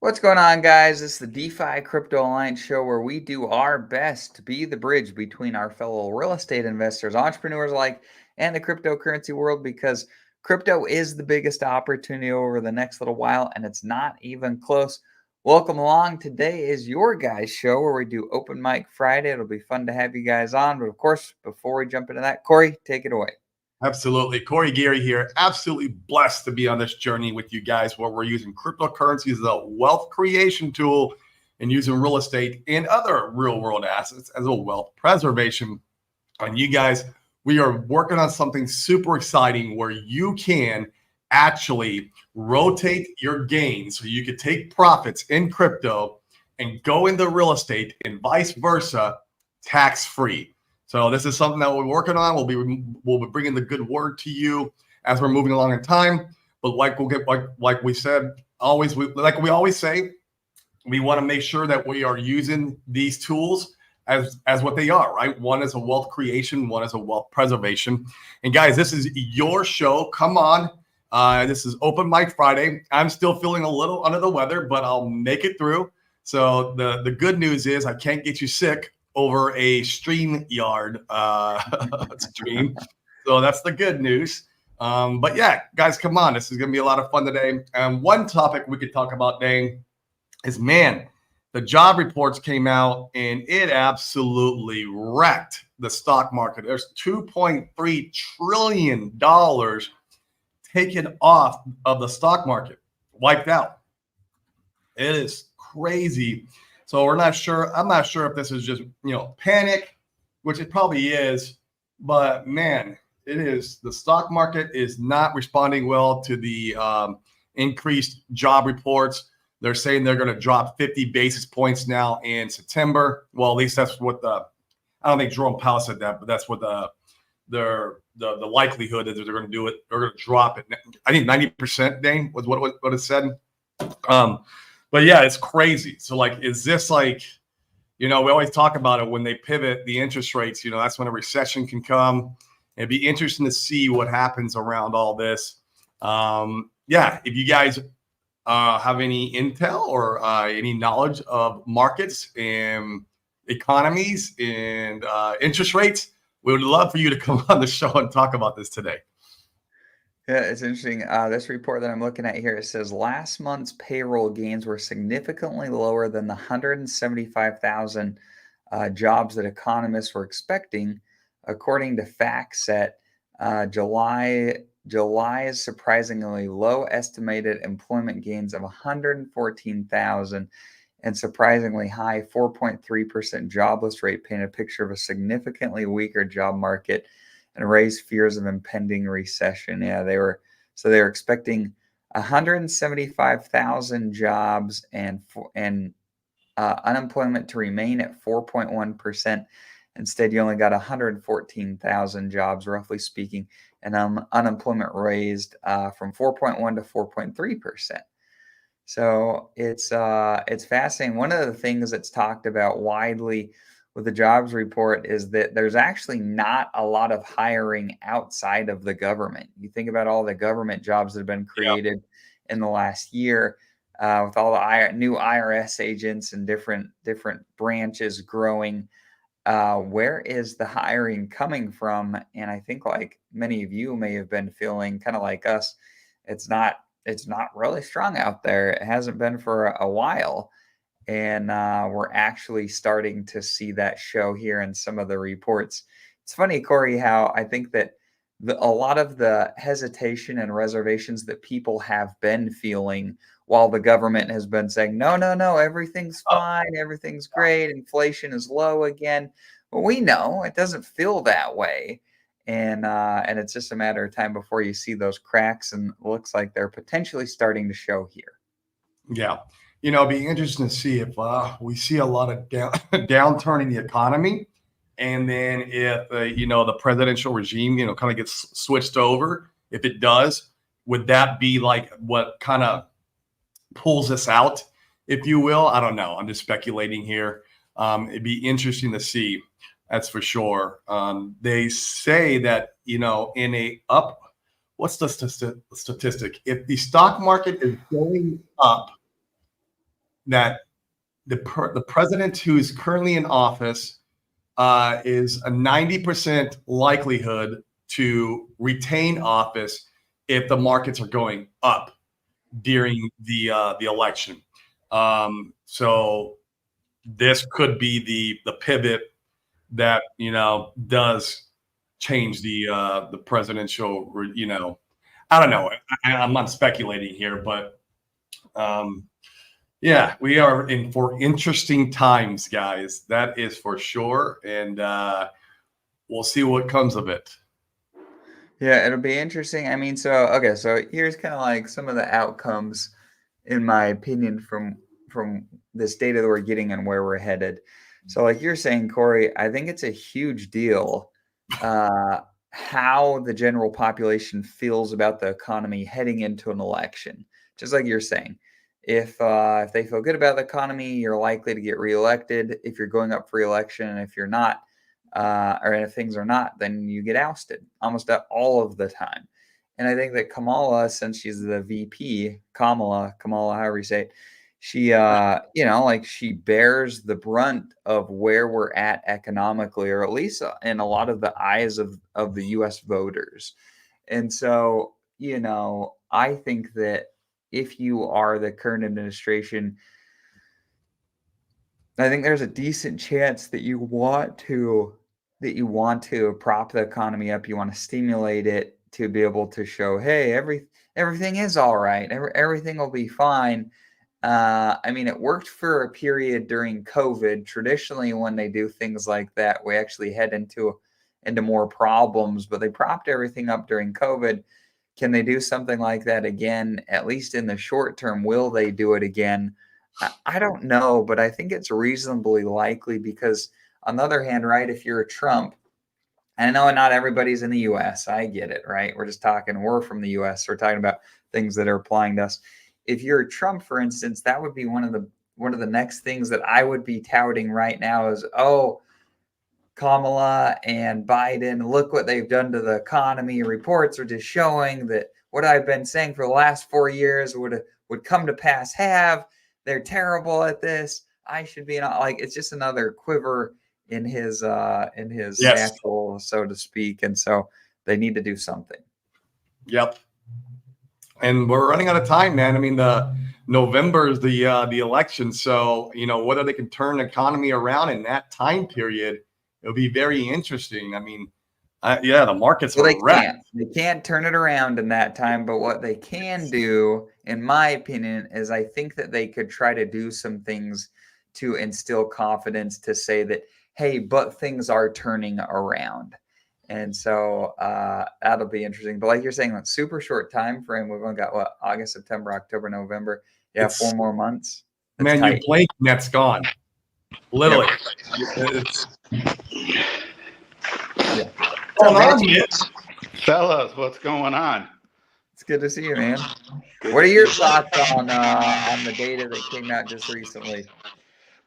What's going on, guys? This is the DeFi Crypto Alliance show where we do our best to be the bridge between our fellow real estate investors, entrepreneurs alike, and the cryptocurrency world because crypto is the biggest opportunity over the next little while, and it's not even close. Welcome along. Today is your guys' show where we do Open Mic Friday. It'll be fun to have you guys on. But of course, before we jump into that, Corey, take it away. Absolutely. Corey Geary here. Absolutely blessed to be on this journey with you guys where we're using cryptocurrency as a wealth creation tool and using real estate and other real world assets as a wealth preservation. And you guys, we are working on something super exciting where you can actually rotate your gains so you could take profits in crypto and go into real estate and vice versa, tax free. So this is something that we're working on. We'll be bringing the good word to you as we're moving along in time. But like we said, like we always say, we want to make sure that we are using these tools as what they are, right? One is a wealth creation, one is a wealth preservation. And guys, this is your show. Come on. This is Open Mic Friday. I'm still feeling a little under the weather, but I'll make it through. So the good news is I can't get you sick over a StreamYard stream. So that's the good news. But yeah, guys, come on. This is going to be a lot of fun today. And one topic we could talk about, Dane, is, man, the job reports came out and it absolutely wrecked the stock market. There's $2.3 trillion taken off of the stock market, wiped out. It is crazy. So we're not sure. I'm not sure if this is just, panic, which it probably is. But man, it is. The stock market is not responding well to the increased job reports. They're saying they're going to drop 50 basis points now in September. Well, at least that's what I don't think Jerome Powell said that, but that's what the likelihood is that they're going to do it. They're going to drop it. I think 90%, Dane, was what it said. But yeah, it's crazy. So like, is this like, we always talk about it when they pivot the interest rates, that's when a recession can come. It'd be interesting to see what happens around all this. If you guys have any intel or any knowledge of markets and economies and interest rates, we would love for you to come on the show and talk about this today. Yeah, it's interesting. This report that I'm looking at here, it says last month's payroll gains were significantly lower than the 175,000 jobs that economists were expecting, according to FactSet. July's surprisingly low estimated employment gains of 114,000 and surprisingly high 4.3% jobless rate paint a picture of a significantly weaker job market and raised fears of impending recession. Yeah, they were expecting 175,000 jobs and unemployment to remain at 4.1%. Instead, you only got 114,000 jobs, roughly speaking, and unemployment raised from 4.1 to 4.3%. So it's fascinating. One of the things that's talked about widely with the jobs report is that there's actually not a lot of hiring outside of the government. You think about all the government jobs that have been created in the last year with all the new IRS agents and different branches growing. Where is the hiring coming from? And I think like many of you may have been feeling kind of like us, it's not really strong out there. It hasn't been for a while. And we're actually starting to see that show here in some of the reports. It's funny, Corey, how I think that a lot of the hesitation and reservations that people have been feeling while the government has been saying, no, everything's fine, everything's great, inflation is low again. But we know it doesn't feel that way. And it's just a matter of time before you see those cracks, and it looks like they're potentially starting to show here. Yeah. It'd be interesting to see if we see a lot of downturn in the economy. And then if, the presidential regime, kind of gets switched over, if it does, would that be like what kind of pulls us out, if you will? I don't know. I'm just speculating here. It'd be interesting to see. That's for sure. They say that, in a what's the statistic? If the stock market is going up, that the president who is currently in office is a 90% likelihood to retain office if the markets are going up during the election. So this could be the pivot that does change the presidential. I don't know. I'm not speculating here, but yeah, we are in for interesting times, guys. That is for sure, and we'll see what comes of it. Yeah, it'll be interesting. I mean, so here's kind of like some of the outcomes, in my opinion, from this data that we're getting and where we're headed. So, like you're saying, Corey, I think it's a huge deal how the general population feels about the economy heading into an election. Just like you're saying, if they feel good about the economy, you're likely to get reelected. If you're going up for reelection, and if you're not, or if things are not, then you get ousted almost all of the time. And I think that Kamala, since she's the VP, Kamala, however you say it, she, like she bears the brunt of where we're at economically, or at least in a lot of the eyes of the U.S. voters. And so, I think that if you are the current administration, I think there's a decent chance that you want to prop the economy up. You want to stimulate it to be able to show, hey, everything is all right. Everything will be fine. I mean, it worked for a period during COVID. Traditionally, when they do things like that, we actually head into more problems, but they propped everything up during COVID. Can they do something like that again, at least in the short term? Will they do it again? I don't know, but I think it's reasonably likely because, on the other hand, right, if you're a Trump, and I know not everybody's in the U.S., I get it, right? We're from the U.S., we're talking about things that are applying to us. If you're a Trump, for instance, that would be one of the next things that I would be touting right now is, oh, Kamala and Biden, look what they've done to the economy. Reports are just showing that what I've been saying for the last 4 years would come to pass. They're terrible at this. I should be like, it's just another quiver in his Yes. satchel, so to speak. And so they need to do something. Yep. And we're running out of time, man. I mean, the November is the election, so whether they can turn the economy around in that time period, it'll be very interesting. I mean, the markets are wrecked. They can't turn it around in that time, but what they can do, in my opinion, is I think that they could try to do some things to instill confidence, to say that, hey, but things are turning around. And so that'll be interesting. But like you're saying, like, super short time frame. We've only got August, September, October, November. Yeah, 4 more months. Man, you blink and that's gone. Literally. Yeah. Fellas, what's going on? It's good to see you, man. What are your thoughts on the data that came out just recently?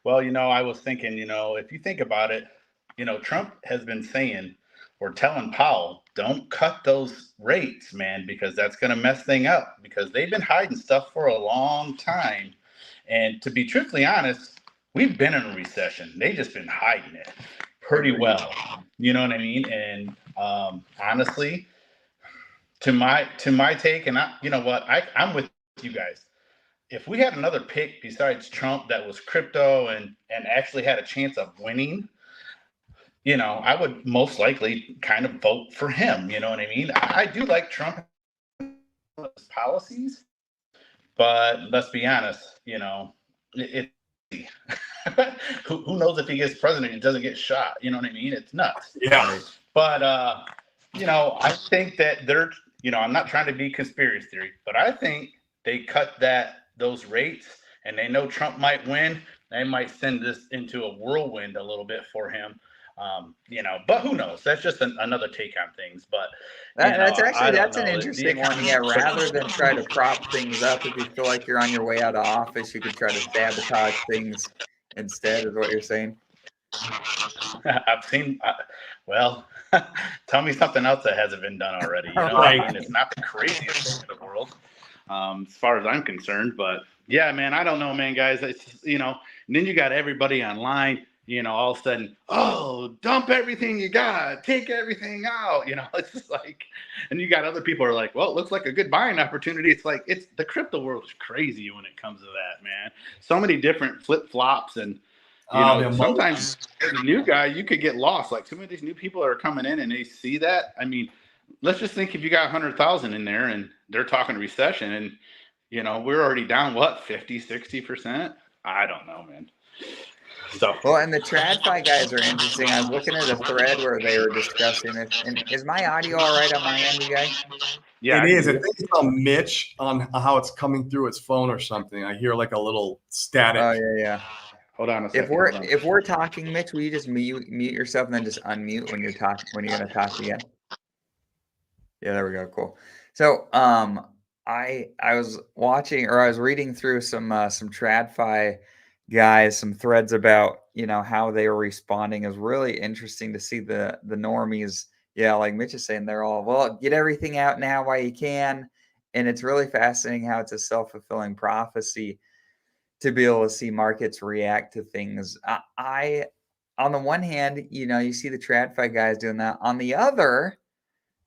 Well, I was thinking, if you think about it, Trump has been saying, or telling Powell, don't cut those rates, man, because that's going to mess things up, because they've been hiding stuff for a long time. And to be truthfully honest, we've been in a recession. They've just been hiding it pretty well. You know what I mean? And honestly, to my take, and I'm with you guys. If we had another pick besides Trump that was crypto and actually had a chance of winning, I would most likely kind of vote for him. You know what I mean? I do like Trump's policies, but let's be honest, who knows if he gets president, he doesn't get shot. You know what I mean? It's nuts. Yeah. But, I think that I'm not trying to be conspiracy theory, but I think they cut those rates and they know Trump might win. They might send this into a whirlwind a little bit for him. But who knows? That's just another take on things. But that's an interesting one. Yeah, rather than try to prop things up, if you feel like you're on your way out of office, you could try to sabotage things instead, is what you're saying. I've seen. Well, tell me something else that hasn't been done already. Right. It's not the craziest thing in the world, as far as I'm concerned. But Yeah, man. I don't know, man, guys. It's, and then you got everybody online, all of a sudden, oh, dump everything you got, take everything out. It's just like, and you got other people who are like, well, it looks like a good buying opportunity. It's like, the crypto world is crazy when it comes to that, man. So many different flip flops. And, Man, sometimes as a new guy, you could get lost. Like some of these new people are coming in and they see that. I mean, let's just think if you got 100,000 in there and they're talking recession and, we're already down, what, 50, 60%? I don't know, man. So, Well, and the TradFi guys are interesting. I was looking at a thread where they were discussing it. And is my audio all right on my end, you guys? yeah. it is. I think it's on Mitch on how it's coming through his phone or something. I hear like a little static. Oh, yeah. Hold on a second. If we're talking, Mitch, will you just mute yourself and then just unmute when you're going to talk again? Yeah, there we go. Cool. So, I was watching, or I was reading through some TradFi guys, some threads about how they were responding. It was really interesting to see the normies. Yeah, like Mitch is saying, they're all, well, get everything out now while you can, and it's really fascinating how it's a self-fulfilling prophecy to be able to see markets react to things. I on the one hand, you see the TradFi guys doing that. On the other,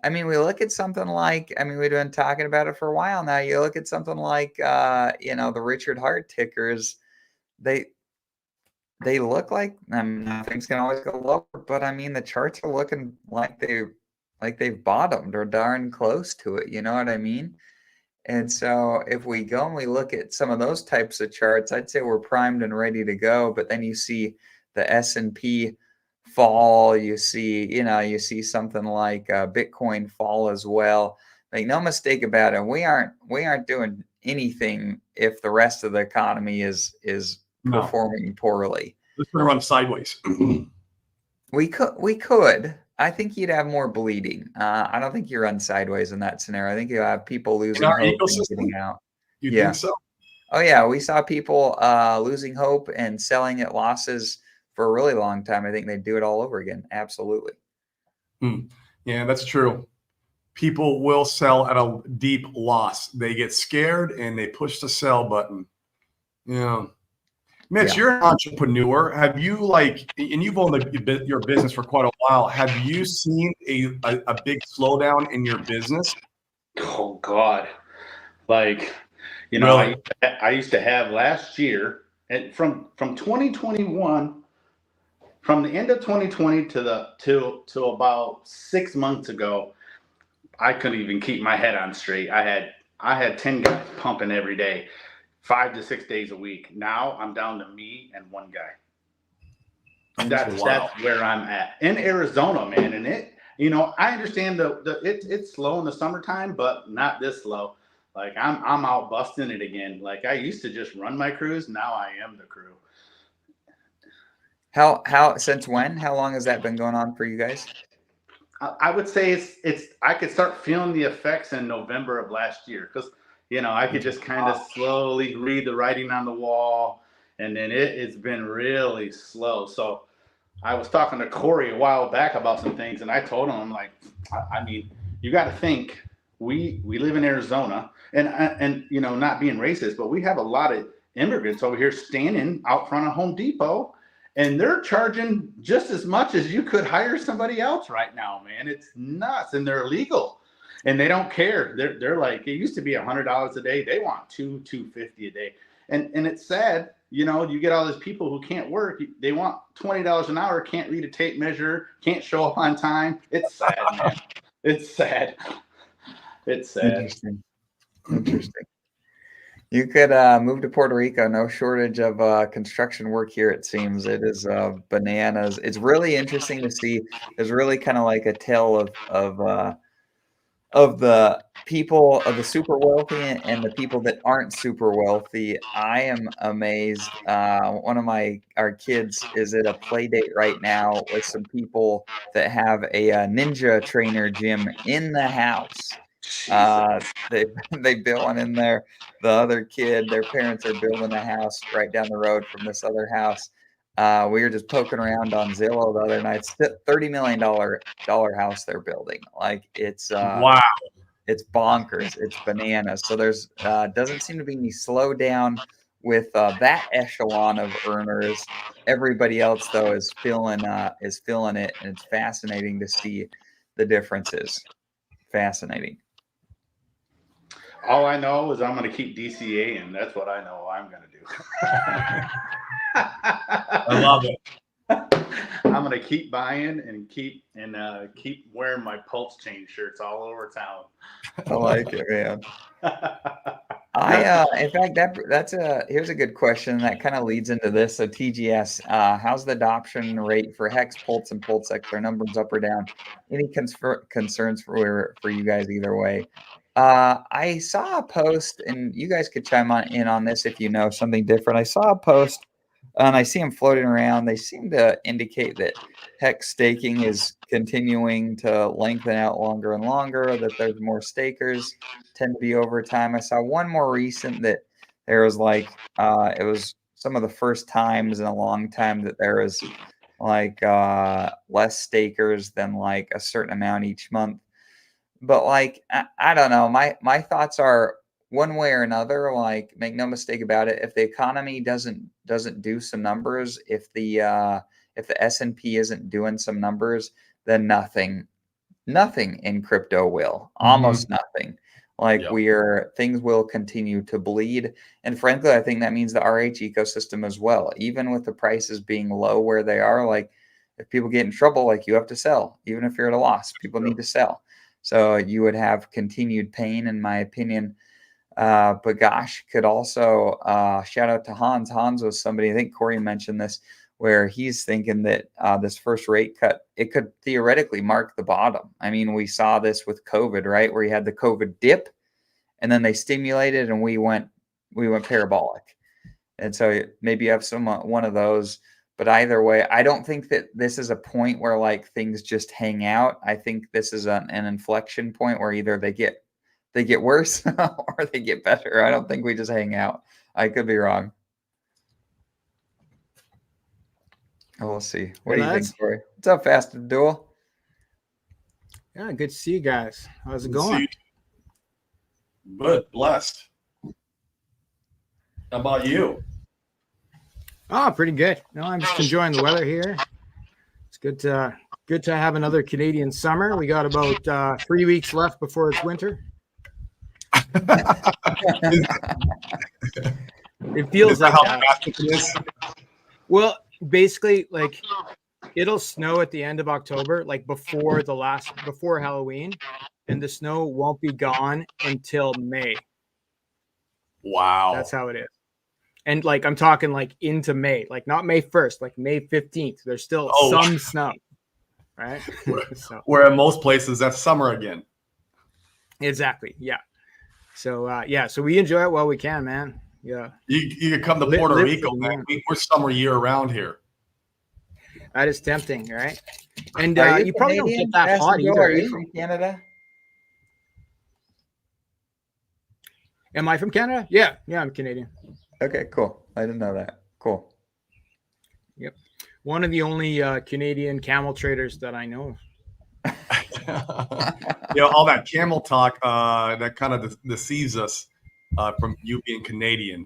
I mean, we look at something like, we've been talking about it for a while now. You look at something like, the Richard Hart tickers, they look like, things can always go lower, but the charts are looking like they've bottomed or darn close to it. You know what I mean? And so if we go and we look at some of those types of charts, I'd say we're primed and ready to go. But then you see the S&P fall, you see something like Bitcoin fall as well. Make no mistake about it, we aren't doing anything if the rest of the economy is performing poorly. Let's turn around sideways. We could. I think you'd have more bleeding. I don't think you run sideways in that scenario. I think you have people losing hope and getting out. You think so? Oh yeah, we saw people losing hope and selling at losses for a really long time. I think they'd do it all over again. Absolutely. Yeah, that's true. People will sell at a deep loss. They get scared and they push the sell button. Yeah. Mitch, you're an entrepreneur. Have you and you've owned your business for quite a while. Have you seen a big slowdown in your business? Oh God. Really? I used to have last year, and from 2021, from the end of 2020 to about 6 months ago, I couldn't even keep my head on straight. I had 10 guys pumping every day, 5 to 6 days a week. Now I'm down to me and one guy. And that's where I'm at in Arizona, man. And I understand it's slow in the summertime, but not this slow. Like I'm out busting it again. Like I used to just run my crews. Now I am the crew. How since when? How long has that been going on for you guys? I would say it's I could start feeling the effects in November of last year because I could just kind of slowly read the writing on the wall, and then it's been really slow. So I was talking to Corey a while back about some things, and I told him, I'm like, you got to think we live in Arizona, and not being racist, but we have a lot of immigrants over here standing out front of Home Depot. And they're charging just as much as you could hire somebody else right now, man. It's nuts, and they're illegal, and they don't care. They're like, it used to be $100 a day. They want $250 a day, and it's sad. You get all these people who can't work. They want $20 an hour, can't read a tape measure, can't show up on time. It's sad, man. It's sad. It's sad. Interesting. You could move to Puerto Rico. No shortage of construction work here, it seems. It is bananas. It's really interesting to see. There's really kind of like a tale of the people of the super wealthy and the people that aren't super wealthy. I am amazed. One of our kids is at a play date right now with some people that have a ninja trainer gym in the house. They built one in there. The other kid, their parents are building a house right down the road from this other house. We were just poking around on Zillow the other night. It's $30 million house they're building. Like it's wow. it's bonkers. It's bananas. So there's doesn't seem to be any slowdown with that echelon of earners. Everybody else though is feeling it, and it's fascinating to see the differences. Fascinating. All I know is I'm going to keep DCA, and that's what I know I'm going to do. I love it. I'm going to keep buying and keep wearing my Pulse Chain shirts all over town. I like it, man. In fact, here's a good question that kind of leads into this. So TGS, how's the adoption rate for Hex, Pulse, and PulseX? Are numbers up or down? Any concerns for you guys either way? I saw a post, and you guys could chime in on this if you know something different. I saw a post, and I see them floating around. They seem to indicate that Hex staking is continuing to lengthen out longer and longer, that there's more stakers, tend to be over time. I saw one more recent that there was like it was some of the first times in a long time that there was like less stakers than like a certain amount each month. But like I don't know, my thoughts are one way or another. Like, make no mistake about it, if the economy doesn't do some numbers, if the S&P isn't doing some numbers, then nothing in crypto will. Almost nothing. Like, things will continue to bleed. And frankly, I think that means the RH ecosystem as well. Even with the prices being low where they are, like, if people get in trouble, like, you have to sell. Even if you're at a loss, people need to sell. So you would have continued pain, in my opinion. But gosh, could also shout out to Hans. Hans was somebody, I think Corey mentioned this, where he's thinking that this first rate cut, it could theoretically mark the bottom. I mean, we saw this with COVID, right? Where you had the COVID dip, and then they stimulated, and we went parabolic. And so maybe you have one of those. But either way, I don't think that this is a point where like things just hang out. I think this is an inflection point where either they get worse or they get better. I don't think we just hang out. I could be wrong. We'll see. What do you think, Corey? What's up, Fast and Dual? Yeah, good to see you guys. How's it going? Good, blessed. How about you? Oh, pretty good. No, I'm just enjoying the weather here. It's good to have another Canadian summer. We got about 3 weeks left before it's winter. It feels like that. Well, basically, like, it'll snow at the end of October, like before Halloween, and the snow won't be gone until May. Wow. That's how it is. And like, I'm talking like into May, like not May 1st, like May 15th. There's still some snow, right? Where in most places that's summer again. Exactly. Yeah. So so we enjoy it while we can, man. Yeah. You could come to Puerto Rico, man. We're summer year round here. That is tempting, right? And you probably don't get that hot either. Are you from Canada? Am I from Canada? Yeah, I'm Canadian. Okay, cool. I didn't know that. Cool. Yep. One of the only Canadian camel traders that I know. All that camel talk that kind of deceives us from you being Canadian.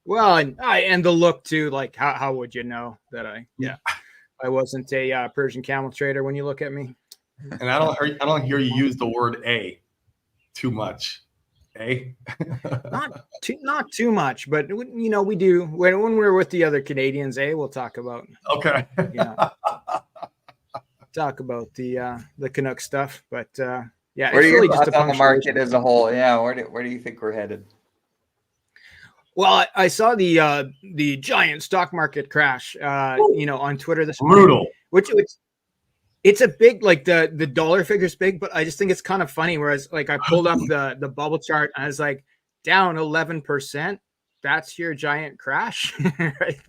Well, and the look too. Like, how would you know that I wasn't a Persian camel trader when you look at me? And I don't hear you use the word "a" too much. Not too much, but we do when we're with the other Canadians. We'll talk about talk about the Canuck stuff. But where do you really just on the market as a whole? Yeah, where do you think we're headed? Well, I saw the giant stock market crash, on Twitter this morning. Brutal. Which it's a big, like the dollar figure's big, but I just think it's kind of funny. Whereas, like, I pulled up the bubble chart and I was like, down 11%. That's your giant crash, right?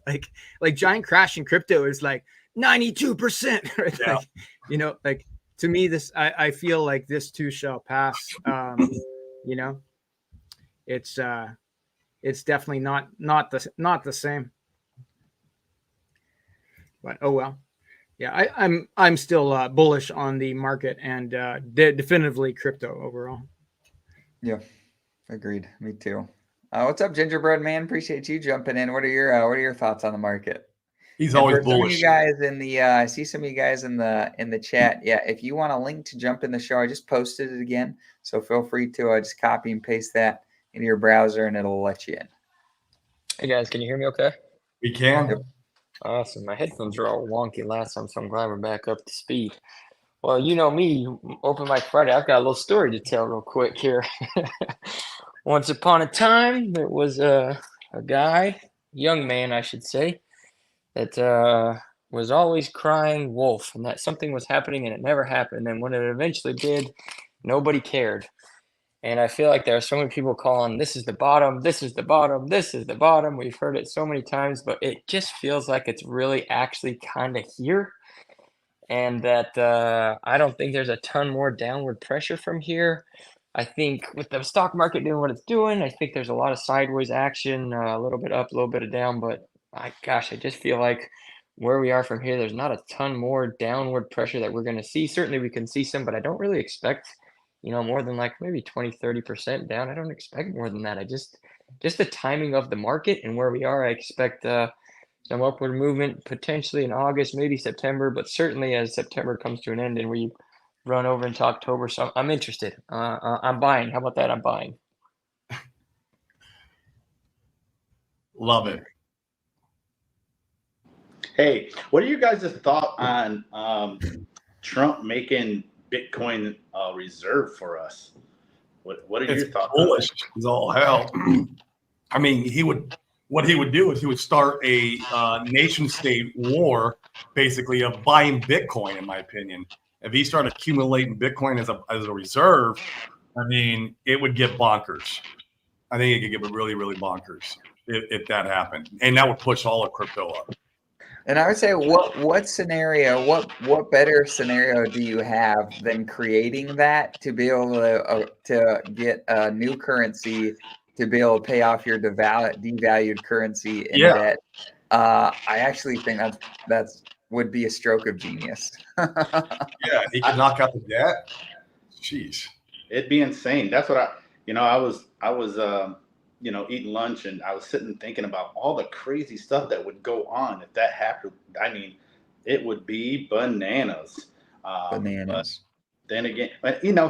Like giant crash in crypto is like 92%, right? Yeah. Like to me, this I feel like this too shall pass. It's definitely not the same. But oh well. Yeah, I'm still bullish on the market and definitively crypto overall. Yeah, agreed. Me too. What's up, Gingerbread Man? Appreciate you jumping in. What are your thoughts on the market? He's And always for some of you bullish. guys in the, I see some of you guys in the chat. Yeah, if you want a link to jump in the show, I just posted it again, so feel free to just copy and paste that into your browser, and it'll let you in. Hey guys, can you hear me okay? We can. Yep. Awesome. My headphones were all wonky last time, so I'm glad we're back up to speed. Well, you know me, Open Mic Friday, I've got a little story to tell real quick here. Once upon a time, there was a guy, young man, I should say, that was always crying wolf, and that something was happening and it never happened. And when it eventually did, nobody cared. And I feel like there are so many people calling, this is the bottom, this is the bottom, this is the bottom. We've heard it so many times, but it just feels like it's really actually kind of here. And that I don't think there's a ton more downward pressure from here. I think with the stock market doing what it's doing, I think there's a lot of sideways action, a little bit up, a little bit of down. But I just feel like where we are from here, there's not a ton more downward pressure that we're going to see. Certainly we can see some, but I don't really expect more than like maybe 20-30% down. I don't expect more than that. I just the timing of the market and where we are, I expect some upward movement potentially in August, maybe September, but certainly as September comes to an end and we run over into October. So I'm interested. I'm buying. How about that? I'm buying. Love it. Hey, what are you guys' thought on Trump making Bitcoin reserve for us? What are your thoughts? Bullish is all hell. I mean, what he would do is he would start a nation state war, basically, of buying Bitcoin, in my opinion. If he started accumulating Bitcoin as a reserve, I mean, it would get bonkers. I think it could get really, really bonkers if that happened. And that would push all of crypto up. And I would say, what scenario, what better scenario do you have than creating that to be able to get a new currency to be able to pay off your devalued currency and debt? I actually think that's would be a stroke of genius. Yeah, he could knock out the debt. Jeez, it'd be insane. That's what I was eating lunch and I was sitting thinking about all the crazy stuff that would go on if that happened. I mean, it would be bananas. Bananas. But then again,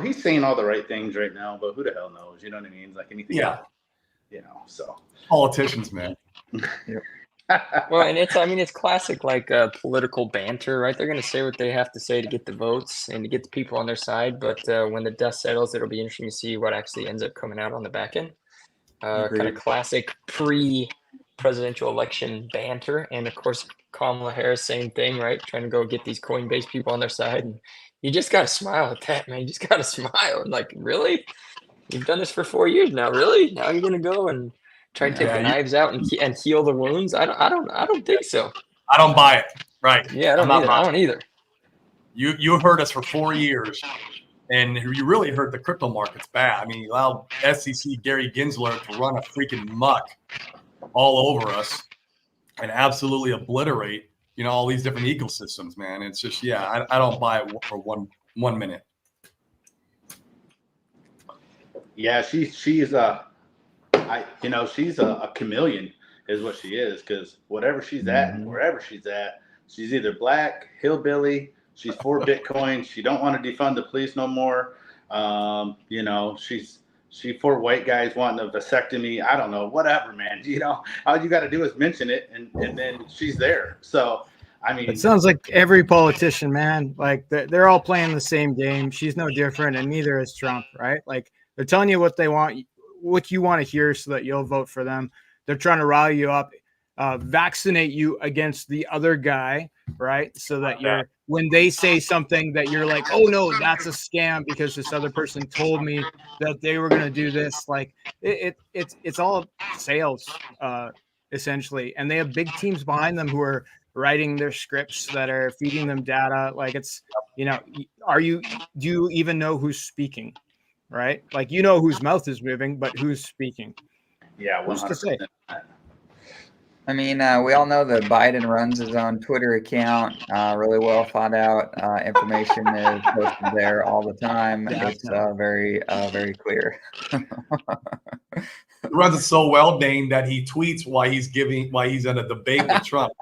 he's saying all the right things right now, but who the hell knows? You know what I mean? Like anything. Yeah. So politicians, man. Yep. Well, and it's classic like political banter, right? They're going to say what they have to say to get the votes and to get the people on their side. But when the dust settles, it'll be interesting to see what actually ends up coming out on the back end. Kind of classic pre-presidential election banter. And of course, Kamala Harris, same thing, right? Trying to go get these Coinbase people on their side. And you just got to smile at that, man. You just got to smile. Like, really? You've done this for 4 years now. Really? Now you're going to go and try and take the knives out and heal the wounds? I don't think so. I don't buy it. Right. Yeah, I don't either. You heard us for 4 years. And you really hurt the crypto markets bad. I mean, you allowed SEC Gary Gensler to run a freaking muck all over us and absolutely obliterate, all these different ecosystems, man. It's just, I don't buy it for one minute. Yeah, she's a chameleon is what she is, because whatever she's at and wherever she's at, she's either black, hillbilly. She's for Bitcoin. She don't want to defund the police no more. She for white guys wanting a vasectomy. I don't know, whatever, man. All you got to do is mention it, and then she's there. So, I mean, it sounds like every politician, man. Like they're all playing the same game. She's no different, and neither is Trump, right? Like they're telling you what they want, what you want to hear, so that you'll vote for them. They're trying to rile you up, vaccinate you against the other guy, right? So that when they say something that you're like, oh no, that's a scam because this other person told me that they were going to do this. Like it's all sales, essentially. And they have big teams behind them who are writing their scripts, that are feeding them data. Like it's, do you even know who's speaking? Right? Like, whose mouth is moving, but who's speaking? Yeah, 100%. I mean, we all know that Biden runs his own Twitter account. Really well thought out. Information is posted there all the time. It's very clear. He runs it so well, Dane, that he tweets why he's in a debate with Trump.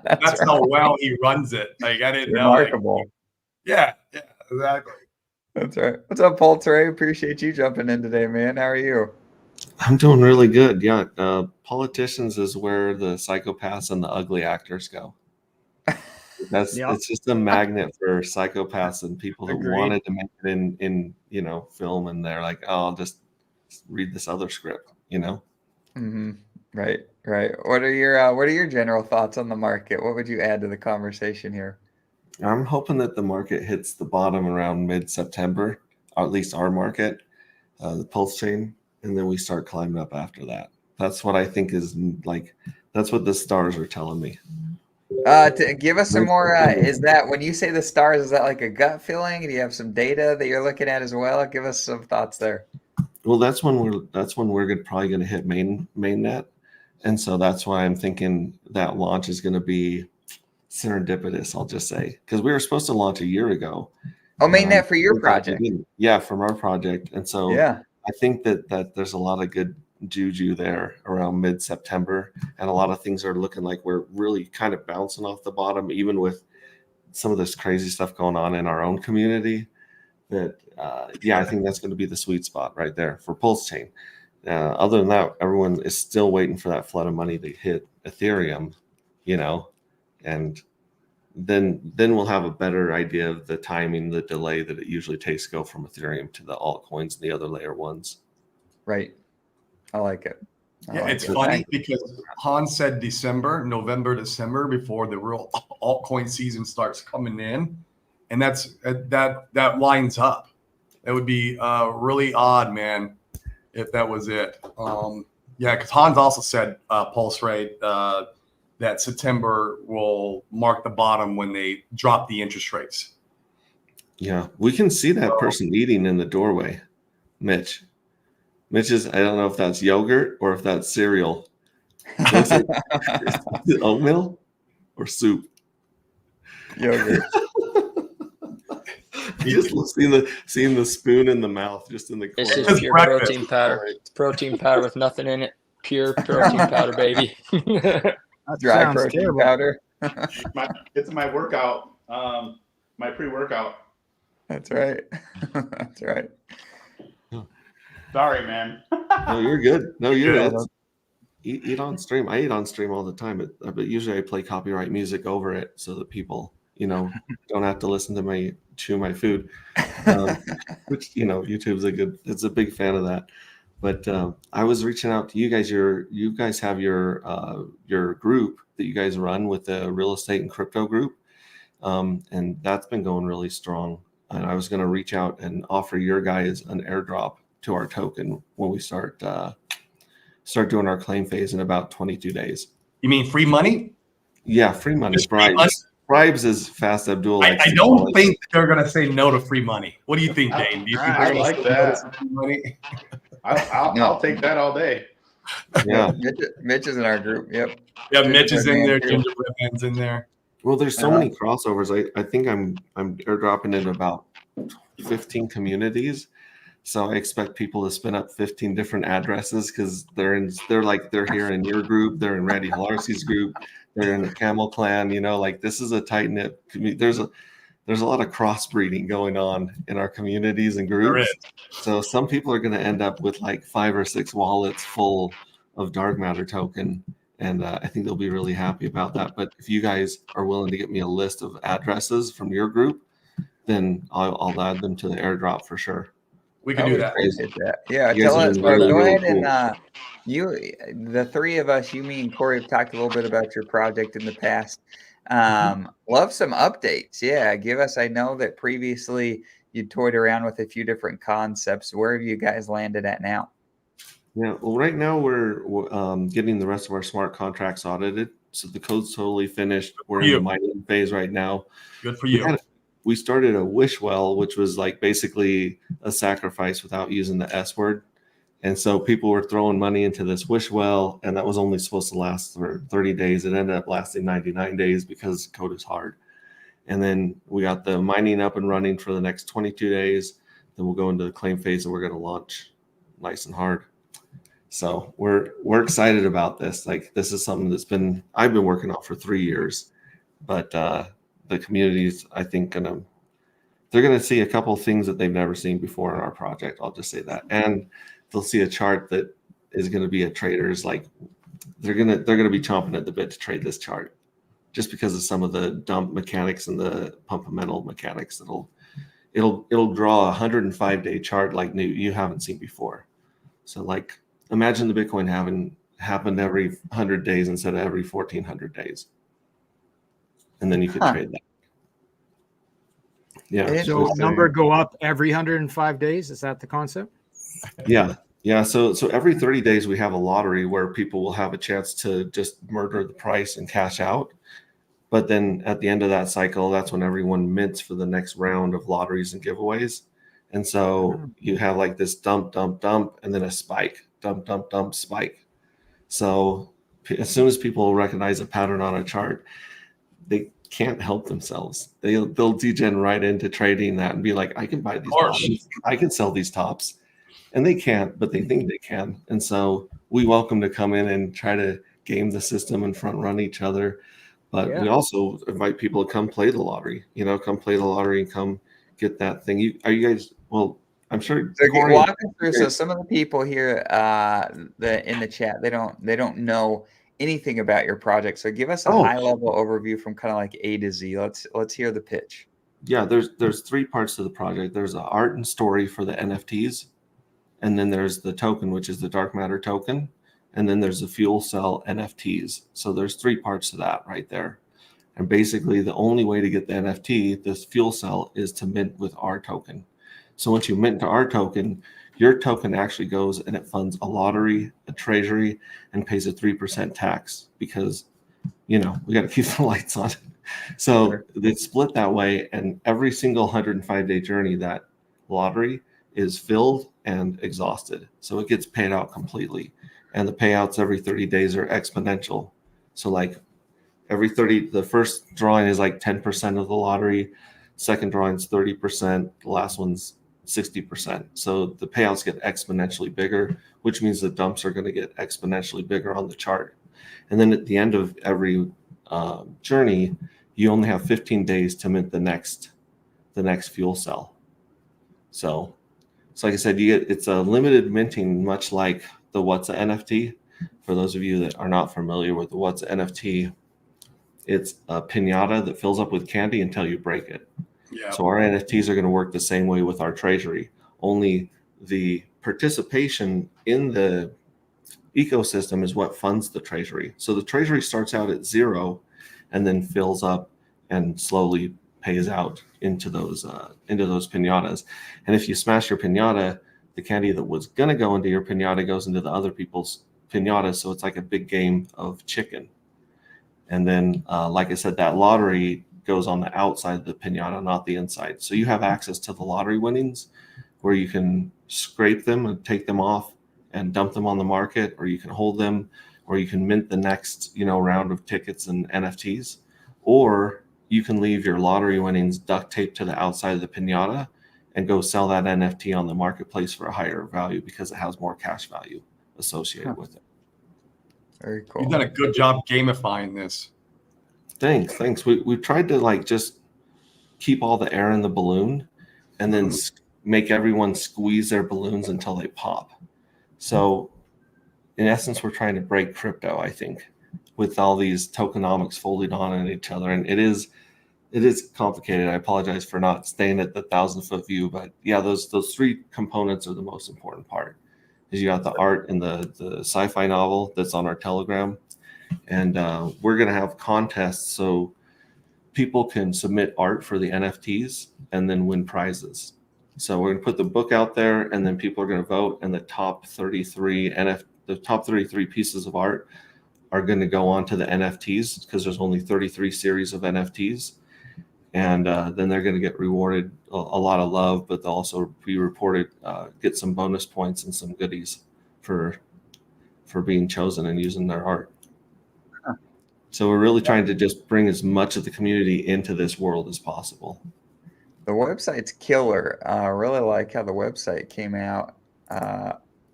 That's how well he runs it. Like, I didn't know. Remarkable. Yeah, exactly. That's right. What's up, Paul Trey? Appreciate you jumping in today, man. How are you? I'm doing really good. Yeah. Politicians is where the psychopaths and the ugly actors go. It's just a magnet for psychopaths and people who Agreed. wanted to make it in film, and they're like, oh, I'll just read this other script, Mm-hmm. Right. What are your general thoughts on the market? What would you add to the conversation here? I'm hoping that the market hits the bottom around mid-September, or at least our market, the pulse chain, and then we start climbing up after that. That's what I think is that's what the stars are telling me. To give us some more, is that when you say the stars, is that like a gut feeling? Do you have some data that you're looking at as well? Give us some thoughts there. Well, that's when we're probably going to hit mainnet, and so that's why I'm thinking that launch is going to be serendipitous. I'll just say, because we were supposed to launch a year ago. Oh, mainnet for your project? Yeah, from our project, and so yeah, I think that there's a lot of good juju there around mid-September, and a lot of things are looking like we're really kind of bouncing off the bottom, even with some of this crazy stuff going on in our own community. That I think that's going to be the sweet spot right there for Pulse Chain. Other than that, everyone is still waiting for that flood of money to hit Ethereum, and then we'll have a better idea of the timing, the delay that it usually takes to go from Ethereum to the altcoins and the other layer ones. Right. I like it. It's funny because Hans said November, December before the real altcoin season starts coming in, and that lines up. It would be really odd, man, if that was it. Because Hans also said Pulse Rate that September will mark the bottom when they drop the interest rates. Yeah, we can see that person eating in the doorway, Mitch. Mitch is, I don't know if that's yogurt or if that's cereal. Is it oatmeal or soup? Yogurt. Just seeing the spoon in the mouth, just in the corner. It's just pure protein powder. It's protein powder with nothing in it. Pure protein powder, baby. Dry protein powder. It's my workout, my pre-workout. That's right. That's right. Sorry, man. No, you're good. No, you're good. Eat on stream. I eat on stream all the time, but usually I play copyright music over it so that people, don't have to listen to me chew my food. Which YouTube's it's a big fan of that. But I was reaching out to you guys. You guys have your group that you guys run with the real estate and crypto group, and that's been going really strong. And I was going to reach out and offer your guys an airdrop to our token when we start doing our claim phase in about 22 days. You mean free money? Yeah, free money. Bribes is Fast Abdul. I don't think they're going to say no to free money. What do you think, Dane? Do you think I like that. Free money? I'll take that all day. Yeah, Mitch is in our group. Yep. Yeah, Mitch is in there. Gingerbread Man's in there. Well, there's so many crossovers. I think I'm airdropping in about 15 communities. So I expect people to spin up 15 different addresses because they're here in your group, they're in Randy Halarcy's group, they're in the Camel Clan. This is a tight knit community. There's a lot of crossbreeding going on in our communities and groups. So some people are going to end up with like 5 or 6 wallets full of dark matter token, and I think they'll be really happy about that. But if you guys are willing to get me a list of addresses from your group, then I'll add them to the airdrop for sure. We can do that. Yeah, tell us. Go ahead and the three of us, you, me, and Corey, have talked a little bit about your project in the past. Love some updates. Yeah, give us. I know that previously you toyed around with a few different concepts. Where have you guys landed at now? Yeah, well, right now we're getting the rest of our smart contracts audited, so the code's totally finished. We're in the mining phase right now. Good for you. We started a wish well, which was like basically a sacrifice without using the S word. And so people were throwing money into this wish well, and that was only supposed to last for 30 days. It ended up lasting 99 days because code is hard. And then we got the mining up and running for the next 22 days. Then we'll go into the claim phase, and we're going to launch nice and hard. So we're excited about this. Like, this is something I've been working on for 3 years, but the community's, I think, they're going to see a couple of things that they've never seen before in our project. I'll just say that. And they'll see a chart that is going to be a trader's, like, they're going to be chomping at the bit to trade this chart just because of some of the dump mechanics and the pump-a-metal mechanics. It'll draw a 105-day chart like you haven't seen before. So, like, imagine the Bitcoin having happened every 100 days instead of every 1,400 days. And then you could trade that. Yeah. So number go up every 105 days. Is that the concept? Yeah. Yeah. So every 30 days we have a lottery where people will have a chance to just murder the price and cash out. But then at the end of that cycle, that's when everyone mints for the next round of lotteries and giveaways. And so you have like this dump, and then a spike, dump, spike. So as soon as people recognize a pattern on a chart, they can't help themselves. They'll degen right into trading that and be like, I can buy these bottoms, I can sell these tops. And they can't, but they think they can. And so we welcome to come in and try to game the system and front run each other. But we also invite people to come play the lottery, come play the lottery and come get that thing. Are you guys, well, I'm sure. So walk us through. So some of the people here in the chat, they don't know anything about your project. So give us a high level overview from kind of like A to Z. Let's hear the pitch. Yeah, there's 3 parts to the project. There's the art and story for the NFTs. And then there's the token, which is the dark matter token. And then there's the fuel cell NFTs. So there's 3 parts to that right there. And basically the only way to get the NFT, this fuel cell, is to mint with our token. So once you mint to our token, your token actually goes and it funds a lottery, a treasury, and pays a 3% tax because, we got to keep the lights on. So it's split that way. And every single 105-day journey, that lottery is filled and exhausted. So it gets paid out completely. And the payouts every 30 days are exponential. So like every 30, the first drawing is like 10% of the lottery. Second drawing is 30%. The last one's 60%. So the payouts get exponentially bigger, which means the dumps are going to get exponentially bigger on the chart. And then at the end of every journey, you only have 15 days to mint the next fuel cell. So like I said, it's a limited minting, much like the What's a NFT. For those of you that are not familiar with the What's a NFT, it's a piñata that fills up with candy until you break it. Yeah. So our NFTs are going to work the same way with our treasury. Only the participation in the ecosystem is what funds the treasury. So the treasury starts out at 0 and then fills up and slowly pays out into those piñatas. And if you smash your piñata, the candy that was going to go into your piñata goes into the other people's piñatas. So it's like a big game of chicken. And then, like I said, that lottery goes on the outside of the piñata, not the inside. So you have access to the lottery winnings where you can scrape them and take them off and dump them on the market, or you can hold them, or you can mint the next, round of tickets and NFTs, or you can leave your lottery winnings duct taped to the outside of the piñata and go sell that NFT on the marketplace for a higher value because it has more cash value associated with it. Very cool. You've done a good job gamifying this. Thanks. We've tried to just keep all the air in the balloon and then make everyone squeeze their balloons until they pop. So in essence, we're trying to break crypto, I think, with all these tokenomics folded on each other. And it is complicated. I apologize for not staying at the 1,000-foot view, but yeah, those 3 components are the most important part. Is you got the art in the sci-fi novel that's on our Telegram, and we're going to have contests so people can submit art for the NFTs and then win prizes. So we're going to put the book out there, and then people are going to vote, and the top 33 pieces of art are going to go on to the NFTs because there's only 33 series of NFTs. And then they're going to get rewarded a lot of love, but they'll also be reported, get some bonus points and some goodies. for being chosen and using their art. So we're really trying to just bring as much of the community into this world as possible. The website's killer. I really like how the website came out.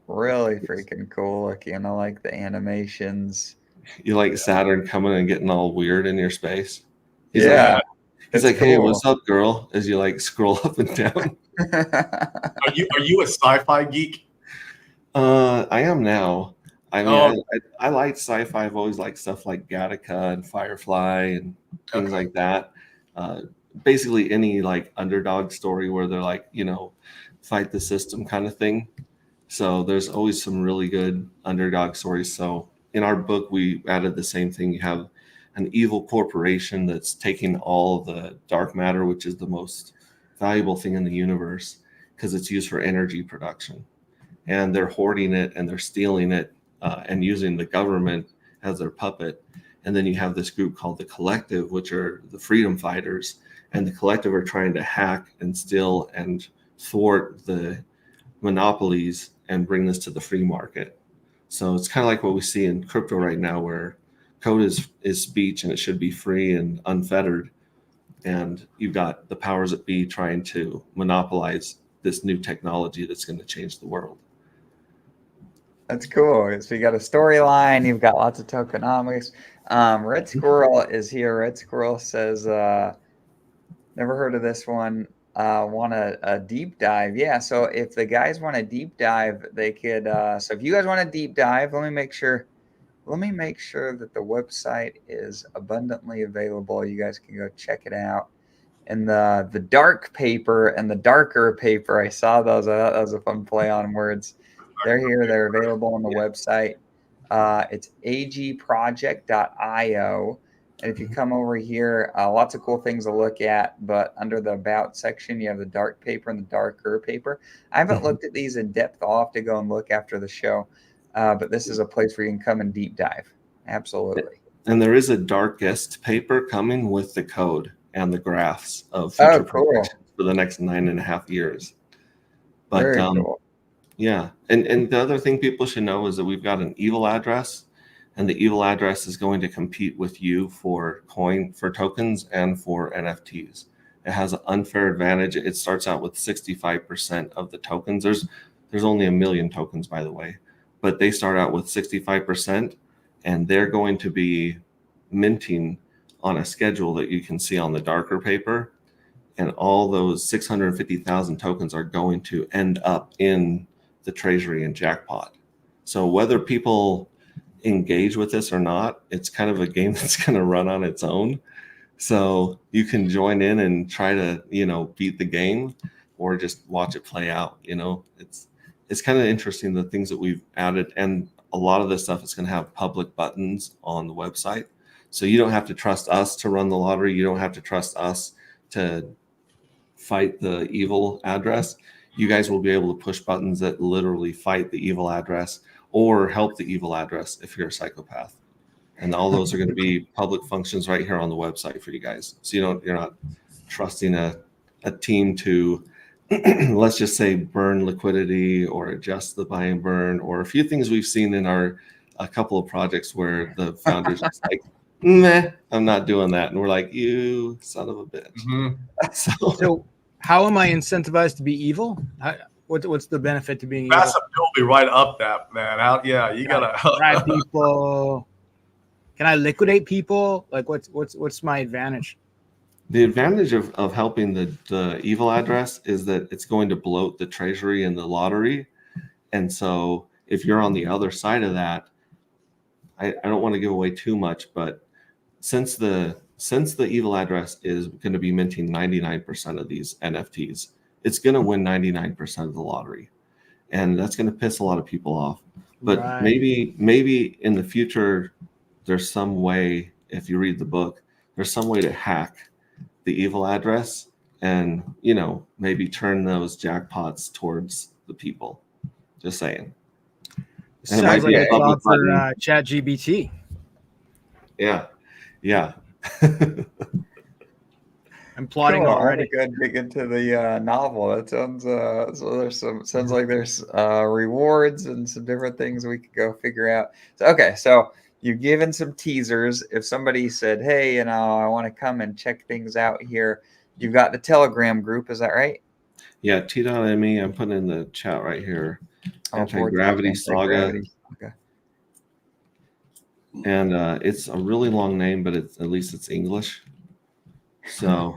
Really freaking cool looking. I like the animations. You like Saturn coming and getting all weird in your space? Yeah. He's like, hey, what's up, girl? As you like scroll up and down. Are you a sci-fi geek? I am now. I mean, I like sci-fi. I've always liked stuff like Gattaca and Firefly and things like that. Basically, any like underdog story where they're like, fight the system kind of thing. So there's always some really good underdog stories. So in our book, we added the same thing. You have an evil corporation that's taking all the dark matter, which is the most valuable thing in the universe because it's used for energy production. And they're hoarding it and they're stealing it and using the government as their puppet. And then you have this group called the Collective, which are the freedom fighters. And the Collective are trying to hack and steal and thwart the monopolies and bring this to the free market. So it's kind of like what we see in crypto right now, where code is speech and it should be free and unfettered. And you've got the powers that be trying to monopolize this new technology that's going to change the world. That's cool. So you got a storyline. You've got lots of tokenomics. Red Squirrel is here. Red Squirrel says, never heard of this one. Want a deep dive? Yeah. So if the guys want a deep dive, they could. So if you guys want a deep dive, let me make sure that the website is abundantly available. You guys can go check it out. And the dark paper and the darker paper, I saw those. I thought that was a fun play on words. They're here. They're available on the website. It's agproject.io. And if you come over here, lots of cool things to look at. But under the About section, you have the dark paper and the darker paper. I haven't looked at these in depth. I'll have to go and look after the show. But this is a place where you can come and deep dive. Absolutely. And there is a darkest paper coming with the code and the graphs of future projections for the next 9.5 years. But very cool. Yeah. And the other thing people should know is that we've got an evil address, and the evil address is going to compete with you for tokens and for NFTs. It has an unfair advantage. It starts out with 65% of the tokens. There's only 1 million tokens, by the way, but they start out with 65%, and they're going to be minting on a schedule that you can see on the darker paper. And all those 650,000 tokens are going to end up in the treasury and jackpot. So whether people engage with this or not, it's kind of a game that's going to run on its own. So you can join in and try to, beat the game, or just watch it play out. It's kind of interesting, the things that we've added, and a lot of this stuff is going to have public buttons on the website. So you don't have to trust us to run the lottery. You don't have to trust us to fight the evil address. You guys will be able to push buttons that literally fight the evil address or help the evil address if you're a psychopath. And all those are going to be public functions right here on the website for you guys. So you're not trusting a team to, let's just say, burn liquidity or adjust the buy and burn, or a few things we've seen in a couple of projects where the founders just like, meh, I'm not doing that. And we're like, you son of a bitch. Mm-hmm. So how am I incentivized to be evil? What's the benefit to being Massive Bilby right up that, man. You gotta bribe people. Can I liquidate people? Like what's my advantage? The advantage of helping the evil address is that it's going to bloat the treasury and the lottery. And so if you're on the other side of that, I don't want to give away too much, but since the evil address is going to be minting 99% of these NFTs, it's going to win 99% of the lottery. And that's going to piss a lot of people off. But Right. maybe in the future, there's some way, if you read the book, there's some way to hack the evil address and, maybe turn those jackpots towards the people. Just saying. And Sounds like a job for ChatGPT. Yeah. I'm plotting Cool. I'm gonna already. go ahead and dig into the novel. That sounds so there's sounds like there's rewards and some different things we could go figure out. So okay, so you've given some teasers. If somebody said, "Hey, I want to come and check things out here," you've got the Telegram group. Is that right? Yeah, T.me. I'm putting in the chat right here. Anti-Gravity Saga. Anti-Gravity Saga. And it's a really long name, but at least it's English. So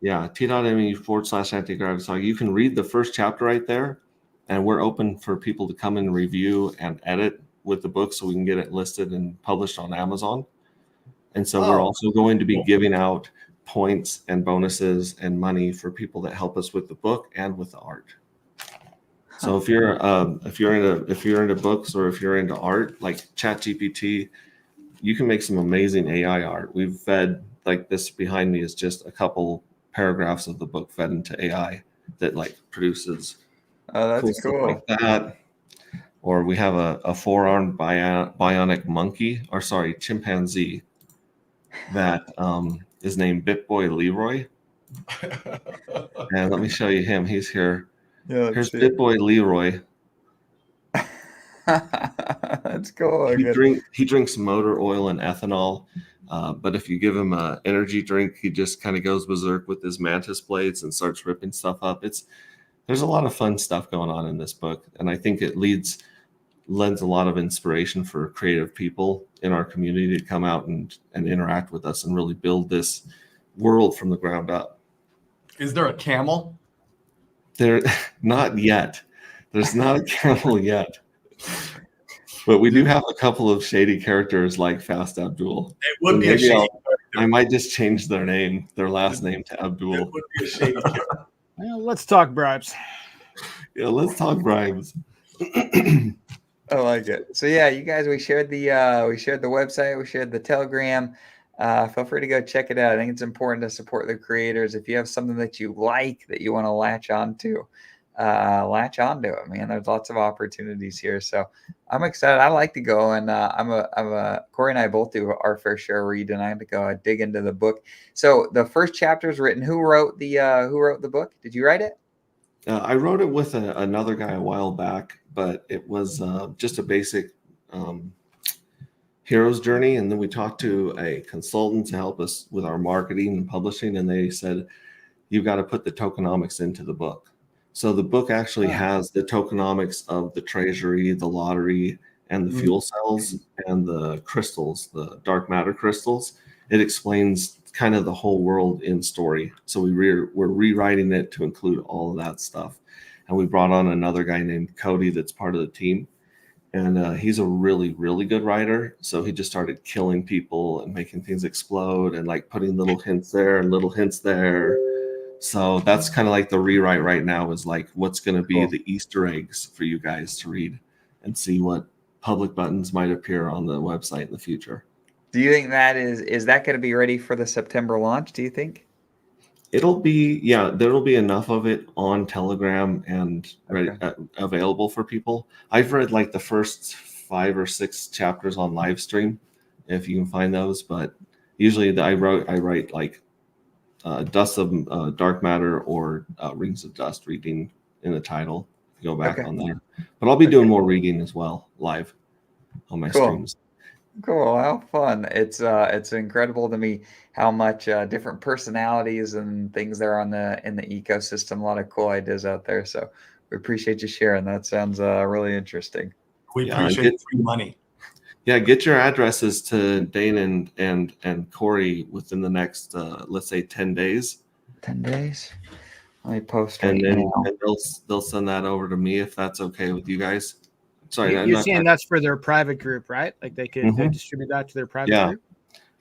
yeah, t.me/anti-gravity saga. You can read the first chapter right there, and we're open for people to come and review and edit with the book so we can get it listed and published on Amazon. And so we're also going to be giving out points and bonuses and money for people that help us with the book and with the art. So if you're into books or if you're into art like ChatGPT, you can make some amazing AI art. We've fed, like this behind me is just a couple paragraphs of the book fed into AI that like produces That's stuff cool. like that. Or we have a four-armed bionic monkey, or sorry, chimpanzee that is named BitBoy Leroy. And let me show you him. He's here. Yeah, Here's BitBoy Leroy. That's cool. He drinks motor oil and ethanol, but if you give him an energy drink, he just kind of goes berserk with his mantis blades and starts ripping stuff up. There's a lot of fun stuff going on in this book, and I think it lends a lot of inspiration for creative people in our community to come out and interact with us and really build this world from the ground up. Is there a camel? There, not yet. There's not a camel yet. But we do have a couple of shady characters like Fast Abdul. It would be a shady character. I might just change their last name to Abdul. It would be a shady character. Well, let's talk bribes. Yeah, let's talk bribes. I like it. So yeah, you guys, we shared the website, we shared the Telegram. Feel free to go check it out. I think it's important to support the creators. If you have something that you like that you want to latch onto it, man. There's lots of opportunities here. So I'm excited. I like to go and Corey and I both do our fair share read, and I have to go dig into the book. So the first chapter is written. Who wrote the book? Did you write it? I wrote it with another guy a while back, but it was just a basic hero's journey. And then we talked to a consultant to help us with our marketing and publishing. And they said, you've got to put the tokenomics into the book. So the book actually has the tokenomics of the treasury, the lottery, and the fuel cells and the crystals, the dark matter crystals. It explains kind of the whole world in story. So we're rewriting it to include all of that stuff. And we brought on another guy named Cody that's part of the team. And he's a really, really good writer. So he just started killing people and making things explode and like putting little hints there and little hints there. So that's kind of like the rewrite right now is like what's going to be the Easter eggs for you guys to read and see what public buttons might appear on the website in the future. Do you think that is that going to be ready for the September launch? Do you think? It'll be, there'll be enough of it on Telegram and available for people. I've read like the first 5 or 6 chapters on live stream, if you can find those. But usually I write like Dust of Dark Matter or Rings of Dust reading in the title. Go back on there. But I'll be doing more reading as well live on my streams. Cool. How fun. It's incredible to me how much different personalities and things there are in the ecosystem. A lot of cool ideas out there. So we appreciate you sharing. That sounds really interesting. We appreciate free money. Yeah, get your addresses to Dane and Corey within the next let's say 10 days. 10 days. Let me post and then they'll send that over to me if that's okay with you guys. Sorry, you're saying that's for their private group, right? Like they could they distribute that to their private group.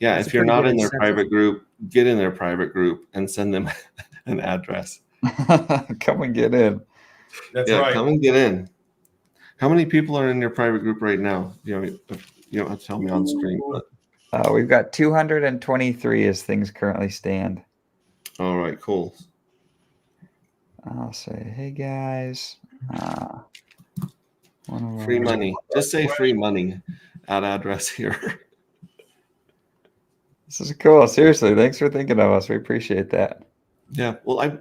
Yeah, if you're not in their private group, get in their private group and send them an address. Come and get in. That's right. Come and get in. How many people are in your private group right now? You don't have to tell me on screen, but we've got 223 as things currently stand. All right, cool. I'll say, hey guys. Free money. Just say free money at address here. This is cool. Seriously, thanks for thinking of us. We appreciate that. Yeah. Well,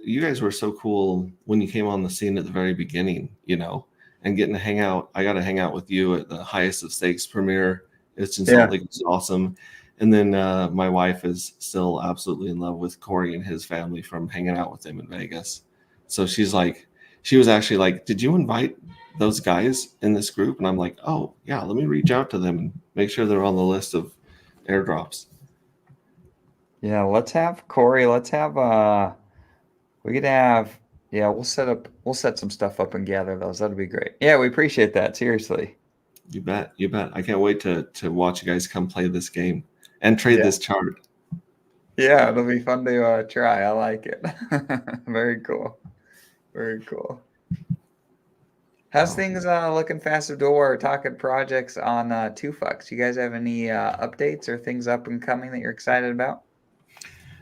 you guys were so cool when you came on the scene at the very beginning, and getting to hang out. I got to hang out with you at the Highest of Stakes premiere. It's in Salt Lake. It's awesome. And then my wife is still absolutely in love with Corey and his family from hanging out with them in Vegas. So she was actually like, did you invite those guys in this group? And I'm like, oh yeah, let me reach out to them and make sure they're on the list of airdrops. Yeah, let's have Corey. Let's have we could have we'll set some stuff up and gather those. That'd be great. Yeah, we appreciate that. Seriously. You bet. I can't wait to watch you guys come play this game and trade this chart. Yeah, it'll be fun to try. I like it. Very cool. Very cool. How's things looking fast of door, talking projects on TwoFucks? You guys have any updates or things up and coming that you're excited about?